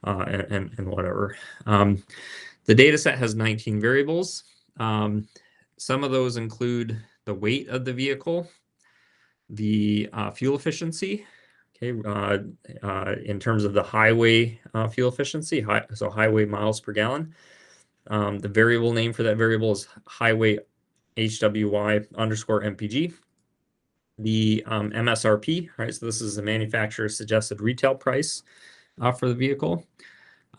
whatever. The data set has 19 variables. Some of those include the weight of the vehicle, the fuel efficiency, okay, in terms of the highway fuel efficiency, so highway miles per gallon. The variable name for that variable is highway HWY underscore MPG. The MSRP, right? So this is the manufacturer's suggested retail price for the vehicle,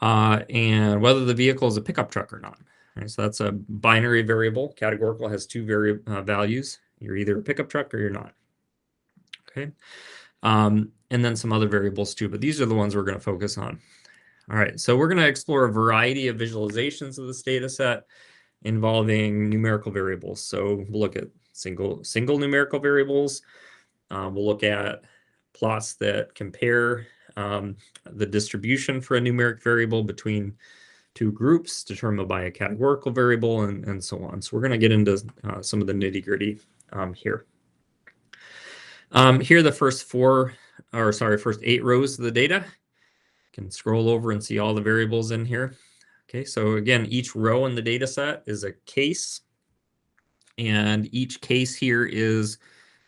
and whether the vehicle is a pickup truck or not. Right? So that's a binary variable. Categorical has two values. You're either a pickup truck or you're not. Okay, and then some other variables too, but these are the ones we're going to focus on. All right, so we're going to explore a variety of visualizations of this data set involving numerical variables. So we'll look at single numerical variables. We'll look at plots that compare the distribution for a numeric variable between two groups determined by a categorical variable and so on. So we're going to get into some of the nitty-gritty here. Here are the first first 8 rows of the data. You can scroll over and see all the variables in here. Okay, so again, each row in the data set is a case, and each case here is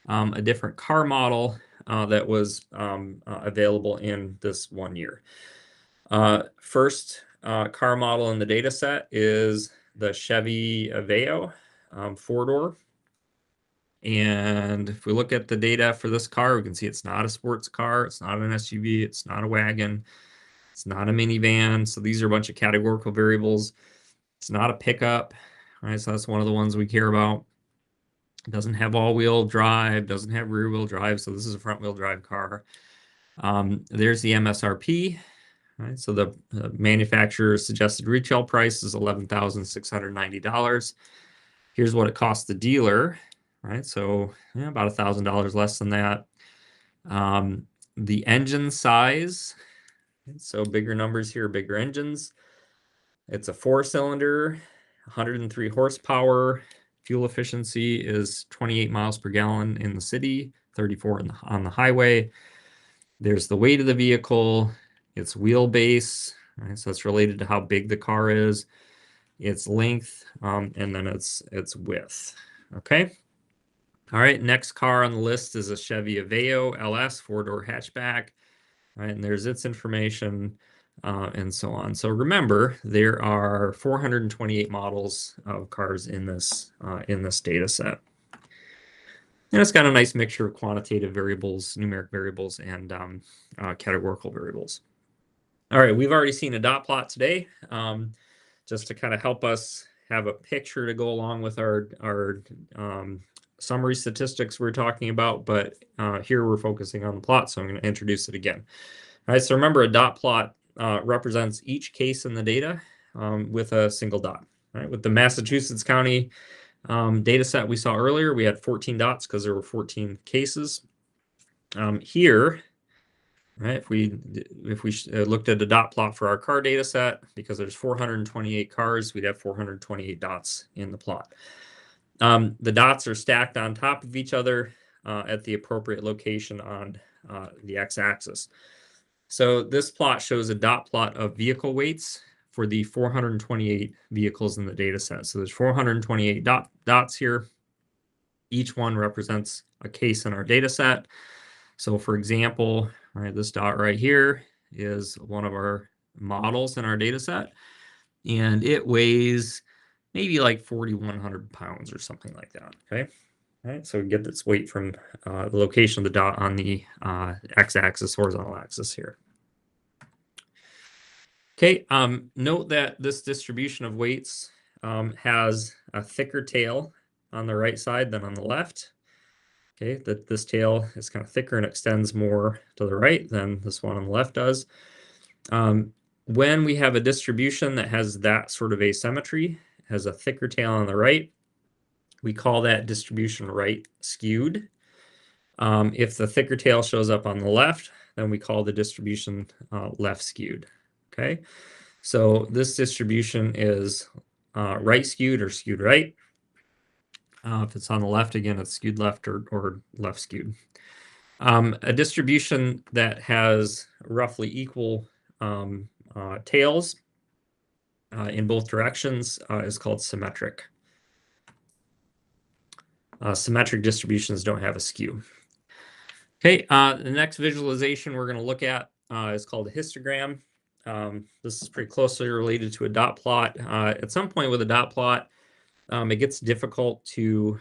a different car model that was available in this one year. First car model in the data set is the Chevy Aveo 4-door. And if we look at the data for this car, we can see it's not a sports car, it's not an SUV, it's not a wagon, it's not a minivan. So these are a bunch of categorical variables. It's not a pickup, right? So that's one of the ones we care about. It doesn't have all-wheel drive, doesn't have rear-wheel drive, so this is a front-wheel drive car. There's the MSRP, right? So the manufacturer's suggested retail price is $11,690. Here's what it costs the dealer, right? So yeah, about $1,000 less than that. The engine size, so bigger numbers here, bigger engines. It's a 4-cylinder, 103 horsepower. Fuel efficiency is 28 miles per gallon in the city, 34 on the highway. There's the weight of the vehicle, its wheelbase, right? So it's related to how big the car is, its length, and then its width. Okay. All right, next car on the list is a Chevy Aveo LS 4-door hatchback. Right, and there's its information and so on. So remember, there are 428 models of cars in this data set. And it's got a nice mixture of quantitative variables, numeric variables, and categorical variables. All right, we've already seen a dot plot today, just to kind of help us have a picture to go along with our summary statistics we're talking about, but here we're focusing on the plot, so I'm going to introduce it again. All right, so remember, a dot plot represents each case in the data with a single dot. Right? With the Massachusetts County data set we saw earlier, we had 14 dots because there were 14 cases. Here, right, if we looked at a dot plot for our car data set, because there's 428 cars, we'd have 428 dots in the plot. The dots are stacked on top of each other at the appropriate location on the x-axis. So this plot shows a dot plot of vehicle weights for the 428 vehicles in the data set. So there's 428 dots here. Each one represents a case in our data set. So for example, right? This dot right here is one of our models in our data set, and it weighs maybe like 4,100 pounds or something like that, okay? All right, so we get its weight from the location of the dot on the x-axis, horizontal axis here. Okay, note that this distribution of weights has a thicker tail on the right side than on the left. Okay, that this tail is kind of thicker and extends more to the right than this one on the left does. When we have a distribution that has that sort of asymmetry, has a thicker tail on the right, we call that distribution right skewed. If the thicker tail shows up on the left, then we call the distribution left skewed. Okay, so this distribution is right skewed or skewed right. If it's on the left, again, it's skewed left or left skewed. A distribution that has roughly equal tails in both directions is called symmetric. Symmetric distributions don't have a skew. Okay, the next visualization we're going to look at is called a histogram. This is pretty closely related to a dot plot. At some point with a dot plot, it gets difficult to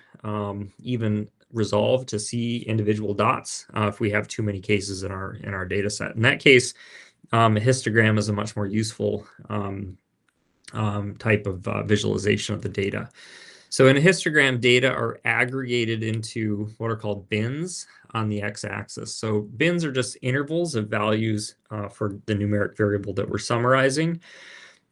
even resolve to see individual dots if we have too many cases in our data set. In that case, a histogram is a much more useful type of visualization of the data. So in a histogram, data are aggregated into what are called bins on the x-axis. So bins are just intervals of values for the numeric variable that we're summarizing.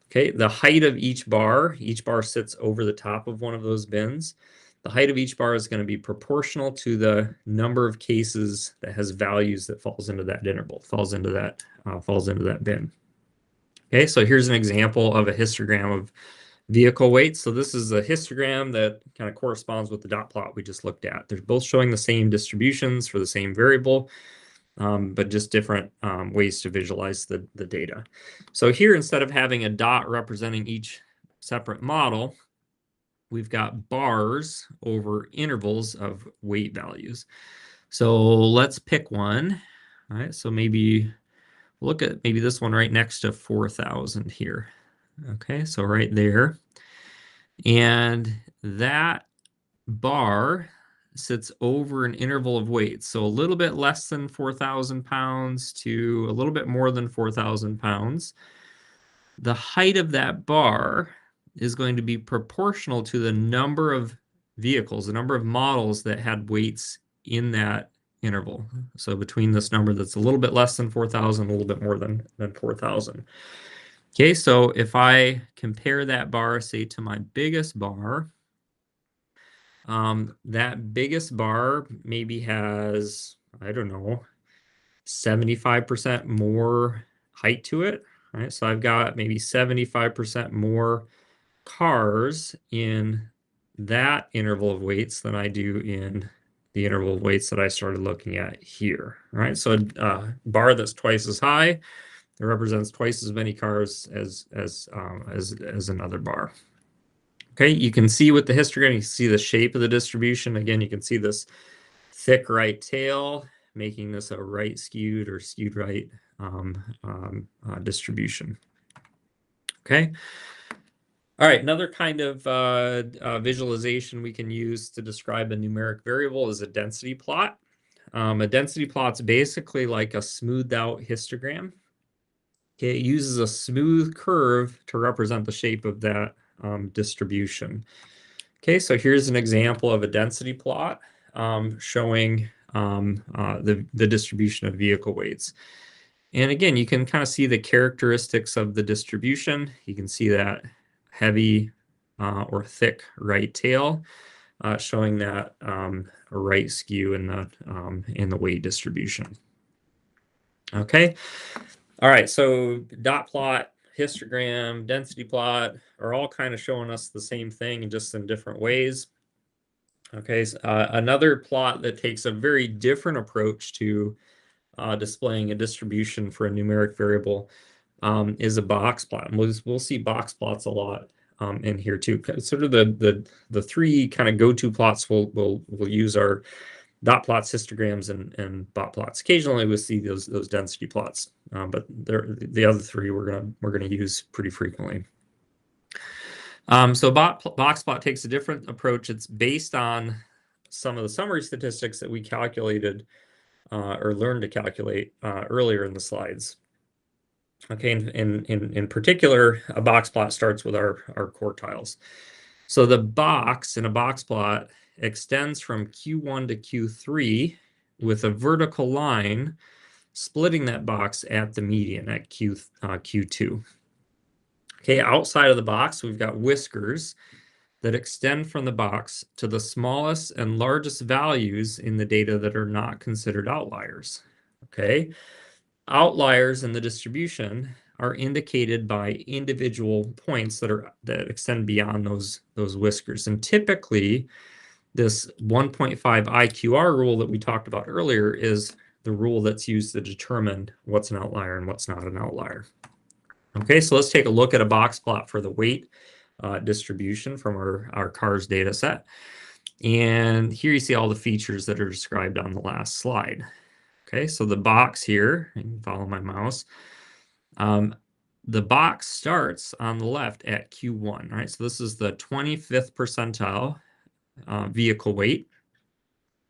Okay, the height of each bar sits over the top of one of those bins. The height of each bar is going to be proportional to the number of cases that has values that falls into that interval, falls into that bin. Okay, so here's an example of a histogram of vehicle weight. So this is a histogram that kind of corresponds with the dot plot we just looked at. They're both showing the same distributions for the same variable, but just different ways to visualize the data. So here, instead of having a dot representing each separate model, we've got bars over intervals of weight values. So let's pick one. All right, so maybe look at maybe this one right next to 4,000 here. Okay, so right there. And that bar sits over an interval of weight. So a little bit less than 4,000 pounds to a little bit more than 4,000 pounds. The height of that bar is going to be proportional to the number of vehicles, the number of models that had weights in that interval. So between this number that's a little bit less than 4,000, a little bit more than 4,000. Okay, so if I compare that bar, say, to my biggest bar, that biggest bar maybe has, I don't know, 75% more height to it, right? So I've got maybe 75% more cars in that interval of weights than I do in the interval of weights that I started looking at here, right? So a bar that's twice as high, it represents twice as many cars as another bar. Okay, you can see with the histogram, you can see the shape of the distribution. Again, you can see this thick right tail, making this a right skewed or skewed right distribution. Okay. All right, another kind of visualization we can use to describe a numeric variable is a density plot. A density plot's basically like a smoothed out histogram. Okay, it uses a smooth curve to represent the shape of that distribution. Okay, so here's an example of a density plot showing the distribution of vehicle weights. And again, you can kind of see the characteristics of the distribution. You can see that heavy or thick right tail showing that right skew in the weight distribution. Okay. All right, so dot plot, histogram, density plot are all kind of showing us the same thing, just in different ways. Okay, so, another plot that takes a very different approach to displaying a distribution for a numeric variable is a box plot. And we'll see box plots a lot in here too. Sort of the three kind of go-to plots we'll use are dot plots, histograms, and dot plots. Occasionally we'll see those density plots, but the other three we're gonna use pretty frequently. So box plot takes a different approach. It's based on some of the summary statistics that we calculated or learned to calculate earlier in the slides. Okay, in particular, a box plot starts with our quartiles. So the box in a box plot extends from Q1 to Q3 with a vertical line splitting that box at the median at Q2. Okay, outside of the box, we've got whiskers that extend from the box to the smallest and largest values in the data that are not considered outliers. Okay, outliers in the distribution are indicated by individual points that extend beyond those whiskers. And typically, this 1.5 IQR rule that we talked about earlier is the rule that's used to determine what's an outlier and what's not an outlier. Okay, so let's take a look at a box plot for the weight distribution from our CARS data set. And here you see all the features that are described on the last slide. Okay, so the box here, you can follow my mouse. The box starts on the left at Q1, right? So this is the 25th percentile vehicle weight.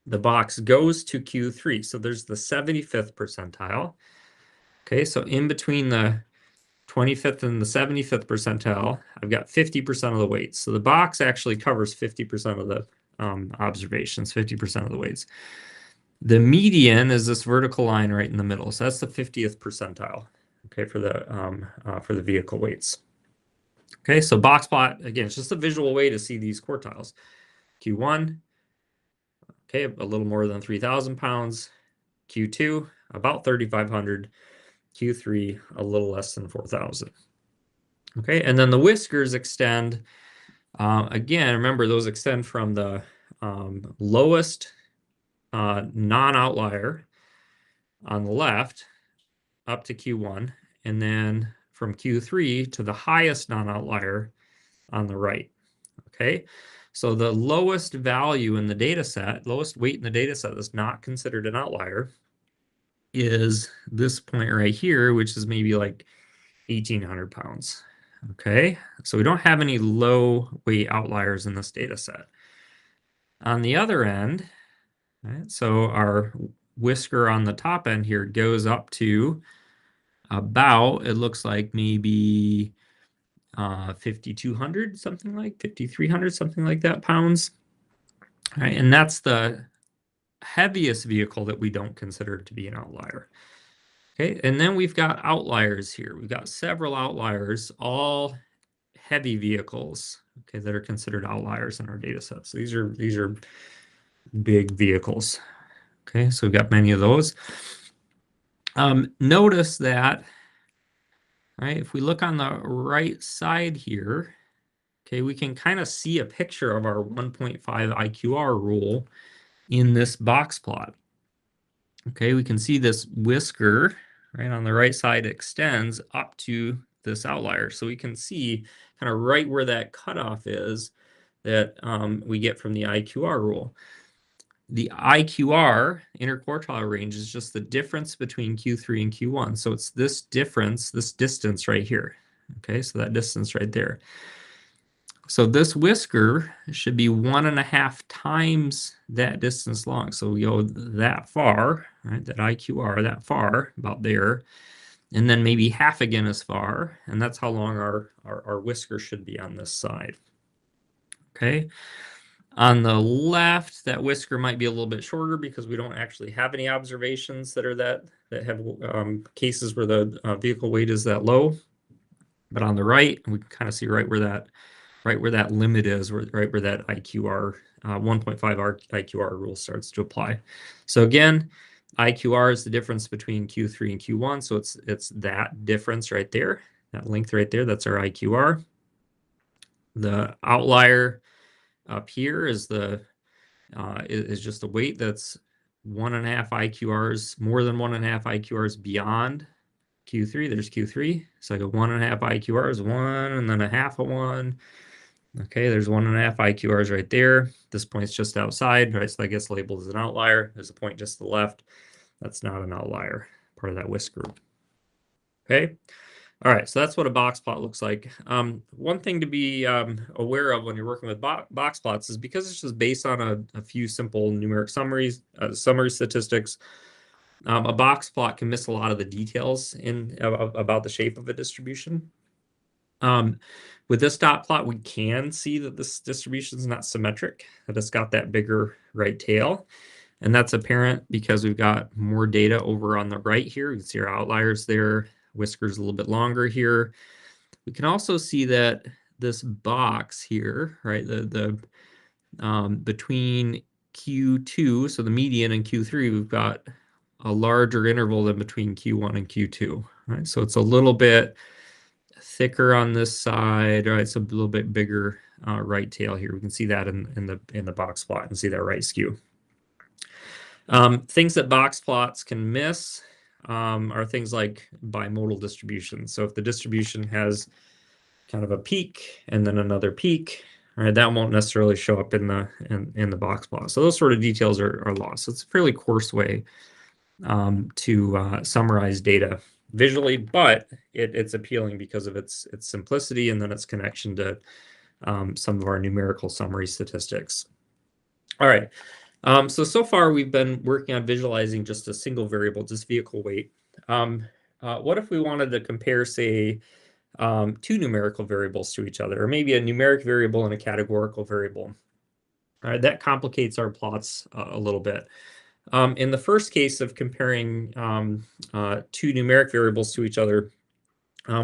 The box goes to Q3, so there's the 75th percentile. Okay, so in between the 25th and the 75th percentile, I've got 50% of the weights. So the box actually covers 50% of the observations, 50% of the weights. The median is this vertical line right in the middle. So that's the 50th percentile, okay, for the vehicle weights. Okay, so box plot, again, it's just a visual way to see these quartiles. Q1, okay, a little more than 3,000 pounds. Q2, about 3,500. Q3, a little less than 4,000. Okay, and then the whiskers extend, again, remember those extend from the lowest non-outlier on the left up to Q1, and then from Q3 to the highest non-outlier on the right. Okay, so the lowest value in the data set, lowest weight in the data set that's not considered an outlier is this point right here, which is maybe like 1,800 pounds. Okay, so we don't have any low weight outliers in this data set. On the other end, right, so our whisker on the top end here goes up to about, it looks like maybe 5,200, something like 5,300, something like that pounds. All right, and that's the heaviest vehicle that we don't consider to be an outlier. Okay, and then we've got outliers here. We've got several outliers, all heavy vehicles, okay, that are considered outliers in our data sets. So these are big vehicles. Okay, so we've got many of those. Notice that, right, if we look on the right side here, okay, we can kind of see a picture of our 1.5 IQR rule in this box plot. Okay, we can see this whisker right on the right side extends up to this outlier. So we can see kind of right where that cutoff is that we get from the IQR rule. The IQR, interquartile range, is just the difference between Q3 and Q1. So it's this difference, this distance right here. Okay, so that distance right there. So this whisker should be 1.5 times that distance long. So we go that far, right? That IQR that far, about there, and then maybe half again as far, and that's how long our whisker should be on this side. Okay. On the left, that whisker might be a little bit shorter because we don't actually have any observations that are that have cases where the vehicle weight is that low. But on the right, we can kind of see right where that limit is, right where that IQR 1.5 IQR rule starts to apply. So again, IQR is the difference between Q3 and Q1. So it's that difference right there, that length right there. That's our IQR. The outlier up here is just a weight that's 1.5 IQRs, more than 1.5 IQRs beyond Q3. There's Q3. So I go 1.5 IQRs, 1, and then a half of 1, Okay, there's 1.5 IQRs right there. This point's just outside, right? So that gets labeled as an outlier. There's a point just to the left. That's not an outlier, part of that WISC group. Okay. All right, so that's what a box plot looks like. One thing to be aware of when you're working with box plots is because it's just based on a few simple numeric summaries, summary statistics, a box plot can miss a lot of the details about the shape of a distribution. With this dot plot, we can see that this distribution is not symmetric, that it's got that bigger right tail. And that's apparent because we've got more data over on the right here. You can see our outliers there, whiskers a little bit longer here. We can also see that this box here, right, the between Q2, so the median, and Q3, we've got a larger interval than between Q1 and Q2, right? So it's a little bit thicker on this side, right? It's a little bit bigger right tail here. We can see that in the box plot and see that right skew. Things that box plots can miss are things like bimodal distributions. So if the distribution has kind of a peak and then another peak, right, that won't necessarily show up in the box plot. So those sort of details are lost. So it's a fairly coarse way to summarize data visually, but it's appealing because of its simplicity and then its connection to some of our numerical summary statistics. All right. So far we've been working on visualizing just a single variable, just vehicle weight. What if we wanted to compare, say, two numerical variables to each other, or maybe a numeric variable and a categorical variable? All right, that complicates our plots a little bit. In the first case of comparing two numeric variables to each other,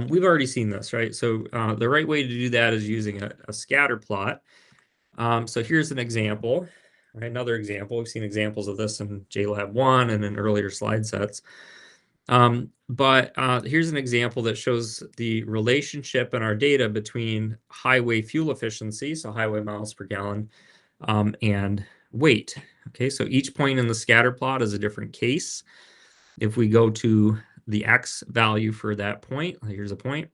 we've already seen this, right? So the right way to do that is using a scatter plot. So here's an example, right? Another example. We've seen examples of this in JLab 1 and in earlier slide sets. But here's an example that shows the relationship in our data between highway fuel efficiency, so highway miles per gallon, and weight. Okay, so each point in the scatter plot is a different case. If we go to the X value for that point, here's a point,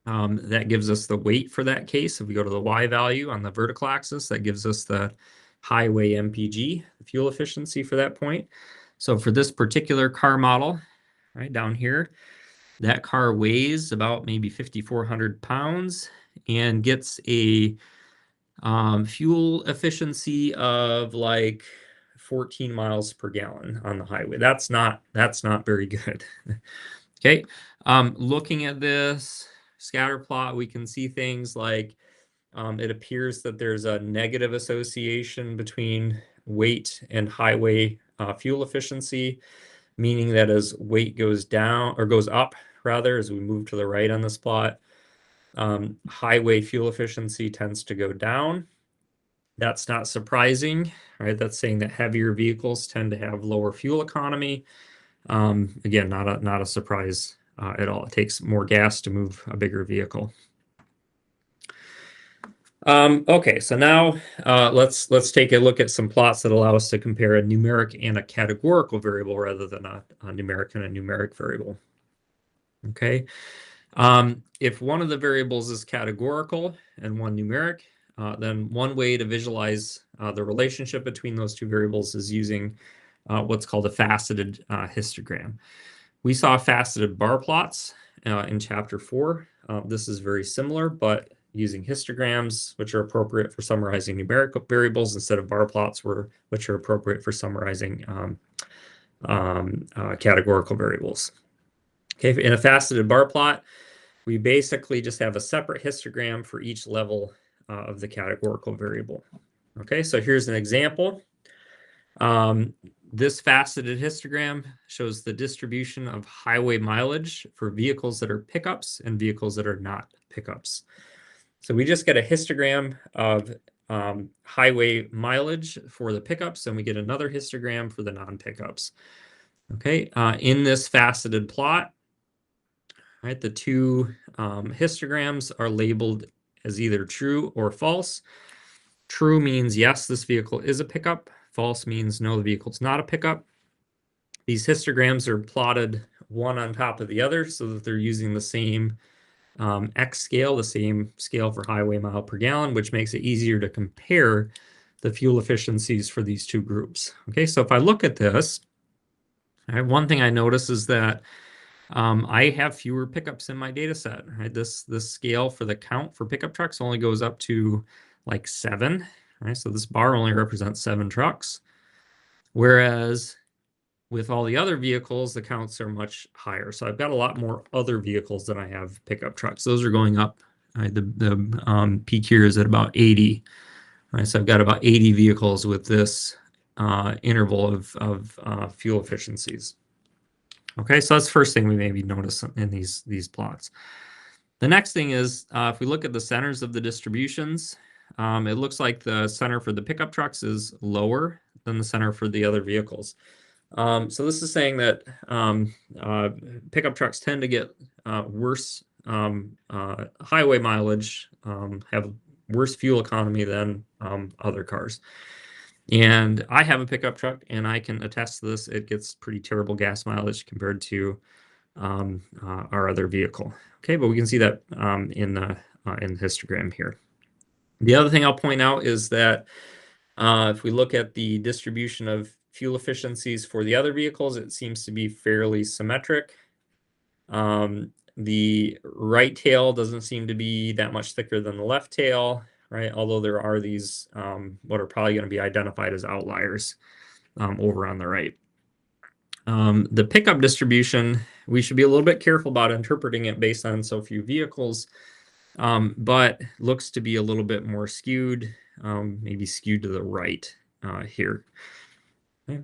that gives us the weight for that case. If we go to the Y value on the vertical axis, that gives us the highway MPG, the fuel efficiency for that point. So for this particular car model, right down here, that car weighs about maybe 5,400 pounds and gets a fuel efficiency of like 14 miles per gallon on the highway. That's not very good. Okay, looking at this scatter plot, we can see things like it appears that there's a negative association between weight and highway fuel efficiency, meaning that as weight goes down, or goes up rather, as we move to the right on this plot, highway fuel efficiency tends to go down. That's not surprising, right? That's saying that heavier vehicles tend to have lower fuel economy. Again, not a surprise at all. It takes more gas to move a bigger vehicle. Okay, so now let's take a look at some plots that allow us to compare a numeric and a categorical variable rather than a numeric and a numeric variable. Okay, if one of the variables is categorical and one numeric, then one way to visualize the relationship between those two variables is using what's called a faceted histogram. We saw faceted bar plots in chapter 4. This is very similar, but using histograms, which are appropriate for summarizing numerical variables, instead of bar plots, which are appropriate for summarizing categorical variables. Okay, in a faceted bar plot, we basically just have a separate histogram for each level of the categorical variable. Okay, so here's an example. This faceted histogram shows the distribution of highway mileage for vehicles that are pickups and vehicles that are not pickups. So we just get a histogram of highway mileage for the pickups, and we get another histogram for the non-pickups. Okay, in this faceted plot, right, the two histograms are labeled as either true or false. True means yes, this vehicle is a pickup. False means no, the vehicle's not a pickup. These histograms are plotted one on top of the other so that they're using the same X scale, the same scale for highway mile per gallon, which makes it easier to compare the fuel efficiencies for these two groups. Okay, so if I look at this, one thing I notice is that I have fewer pickups in my data set. Right? This scale for the count for pickup trucks only goes up to like 7. Right? So this bar only represents 7 trucks. Whereas with all the other vehicles, the counts are much higher. So I've got a lot more other vehicles than I have pickup trucks. Those are going up. Right? The peak here is at about 80. Right? So I've got about 80 vehicles with this interval of fuel efficiencies. Okay, so that's the first thing we maybe notice in these plots. The next thing is if we look at the centers of the distributions, it looks like the center for the pickup trucks is lower than the center for the other vehicles. So this is saying that pickup trucks tend to get worse highway mileage, have worse fuel economy than other cars. And I have a pickup truck, and I can attest to this. It gets pretty terrible gas mileage compared to our other vehicle. Okay, but we can see that in the histogram here. The other thing I'll point out is that if we look at the distribution of fuel efficiencies for the other vehicles, it seems to be fairly symmetric. The right tail doesn't seem to be that much thicker than the left tail, right? Although there are these what are probably going to be identified as outliers over on the right. The pickup distribution, we should be a little bit careful about interpreting it based on so few vehicles, but looks to be a little bit more skewed, maybe skewed to the right here. Okay.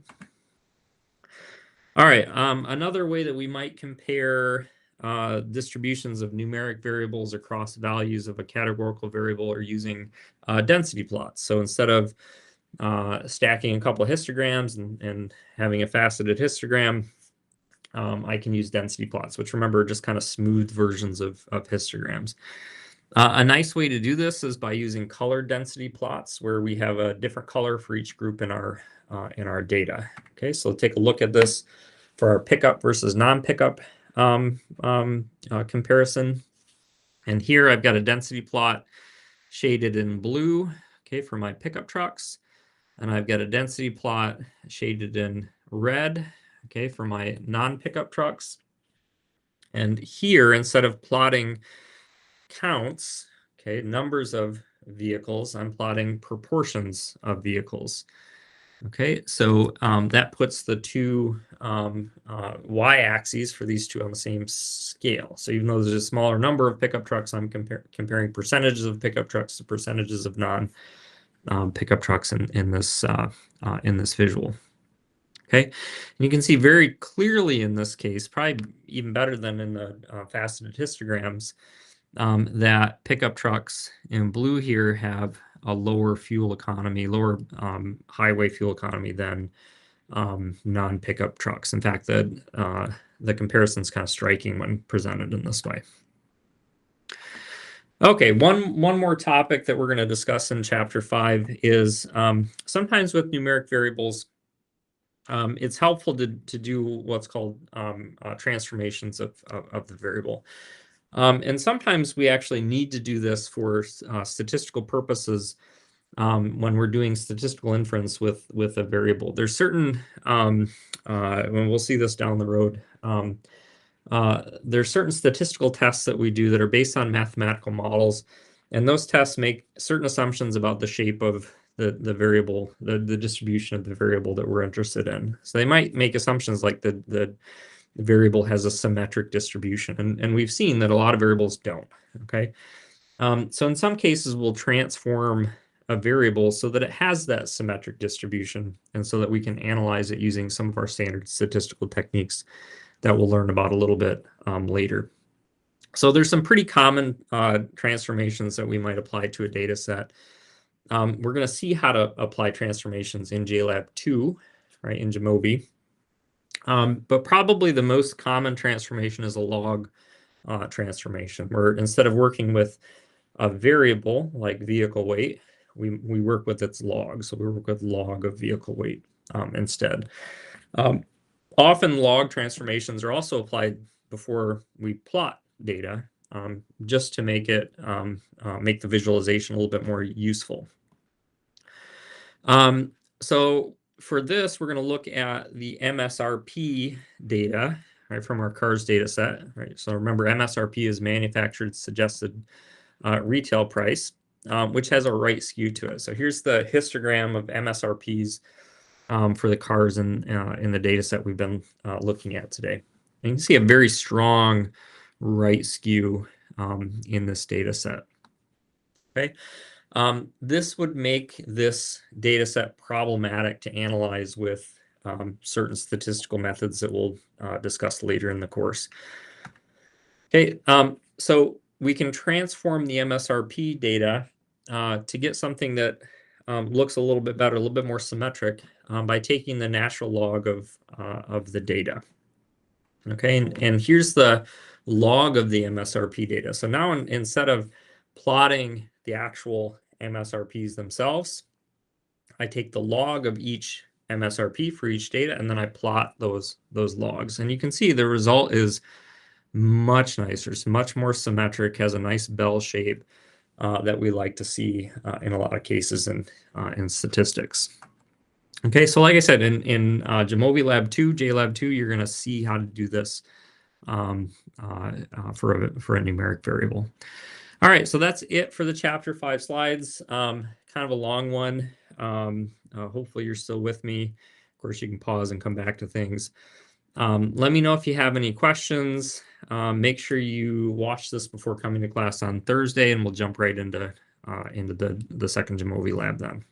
All right, another way that we might compare distributions of numeric variables across values of a categorical variable are using density plots. So instead of stacking a couple of histograms and having a faceted histogram, I can use density plots, which remember are just kind of smooth versions of histograms. A nice way to do this is by using colored density plots, where we have a different color for each group in our data. Okay, so take a look at this for our pickup versus non-pickup comparison. And here I've got a density plot shaded in blue, okay, for my pickup trucks. And I've got a density plot shaded in red, okay, for my non-pickup trucks. And here, instead of plotting counts, okay, numbers of vehicles, I'm plotting proportions of vehicles. Okay, so that puts the two y-axes for these two on the same scale. So even though there's a smaller number of pickup trucks, I'm comparing percentages of pickup trucks to percentages of non-pickup trucks in this visual. Okay, and you can see very clearly in this case, probably even better than in the faceted histograms, that pickup trucks in blue here have a lower fuel economy, lower highway fuel economy than non-pickup trucks. In fact, the comparison is kind of striking when presented in this way. Okay, one more topic that we're going to discuss in Chapter 5 is sometimes with numeric variables, it's helpful to do what's called transformations of the variable. And sometimes we actually need to do this for statistical purposes when we're doing statistical inference with a variable. There's certain, and we'll see this down the road, there's certain statistical tests that we do that are based on mathematical models, and those tests make certain assumptions about the shape of the variable, the distribution of the variable that we're interested in. So they might make assumptions like the variable has a symmetric distribution, and we've seen that a lot of variables don't. Okay, so in some cases we'll transform a variable so that it has that symmetric distribution, and so that we can analyze it using some of our standard statistical techniques that we'll learn about a little bit later. So there's some pretty common transformations that we might apply to a data set. We're going to see how to apply transformations in JLab 2, right, in Jamovi. But probably the most common transformation is a log transformation, where instead of working with a variable like vehicle weight, we work with its log. So we work with log of vehicle weight instead. Often log transformations are also applied before we plot data. just to make it make the visualization a little bit more useful. So for this, we're going to look at the MSRP data, right, from our CARS data set. Right. So remember, MSRP is manufactured suggested retail price, which has a right skew to it. So here's the histogram of MSRPs for the CARS in the data set we've been looking at today. And you can see a very strong right skew in this data set. Okay. This would make this data set problematic to analyze with certain statistical methods that we'll discuss later in the course. Okay, so we can transform the MSRP data to get something that looks a little bit better, a little bit more symmetric by taking the natural log of the data. Okay, and here's the log of the MSRP data. So now instead of plotting the actual MSRPs themselves, I take the log of each MSRP for each data, and then I plot those logs. And you can see the result is much nicer. It's much more symmetric, has a nice bell shape that we like to see in a lot of cases in statistics. Okay, so like I said, in Jamovi Lab 2, JLab 2, you're going to see how to do this for a numeric variable. All right, so that's it for the chapter 5 slides. Kind of a long one. Hopefully you're still with me. Of course, you can pause and come back to things. Let me know if you have any questions. Make sure you watch this before coming to class on Thursday, and we'll jump right into the second Jamovi Lab then.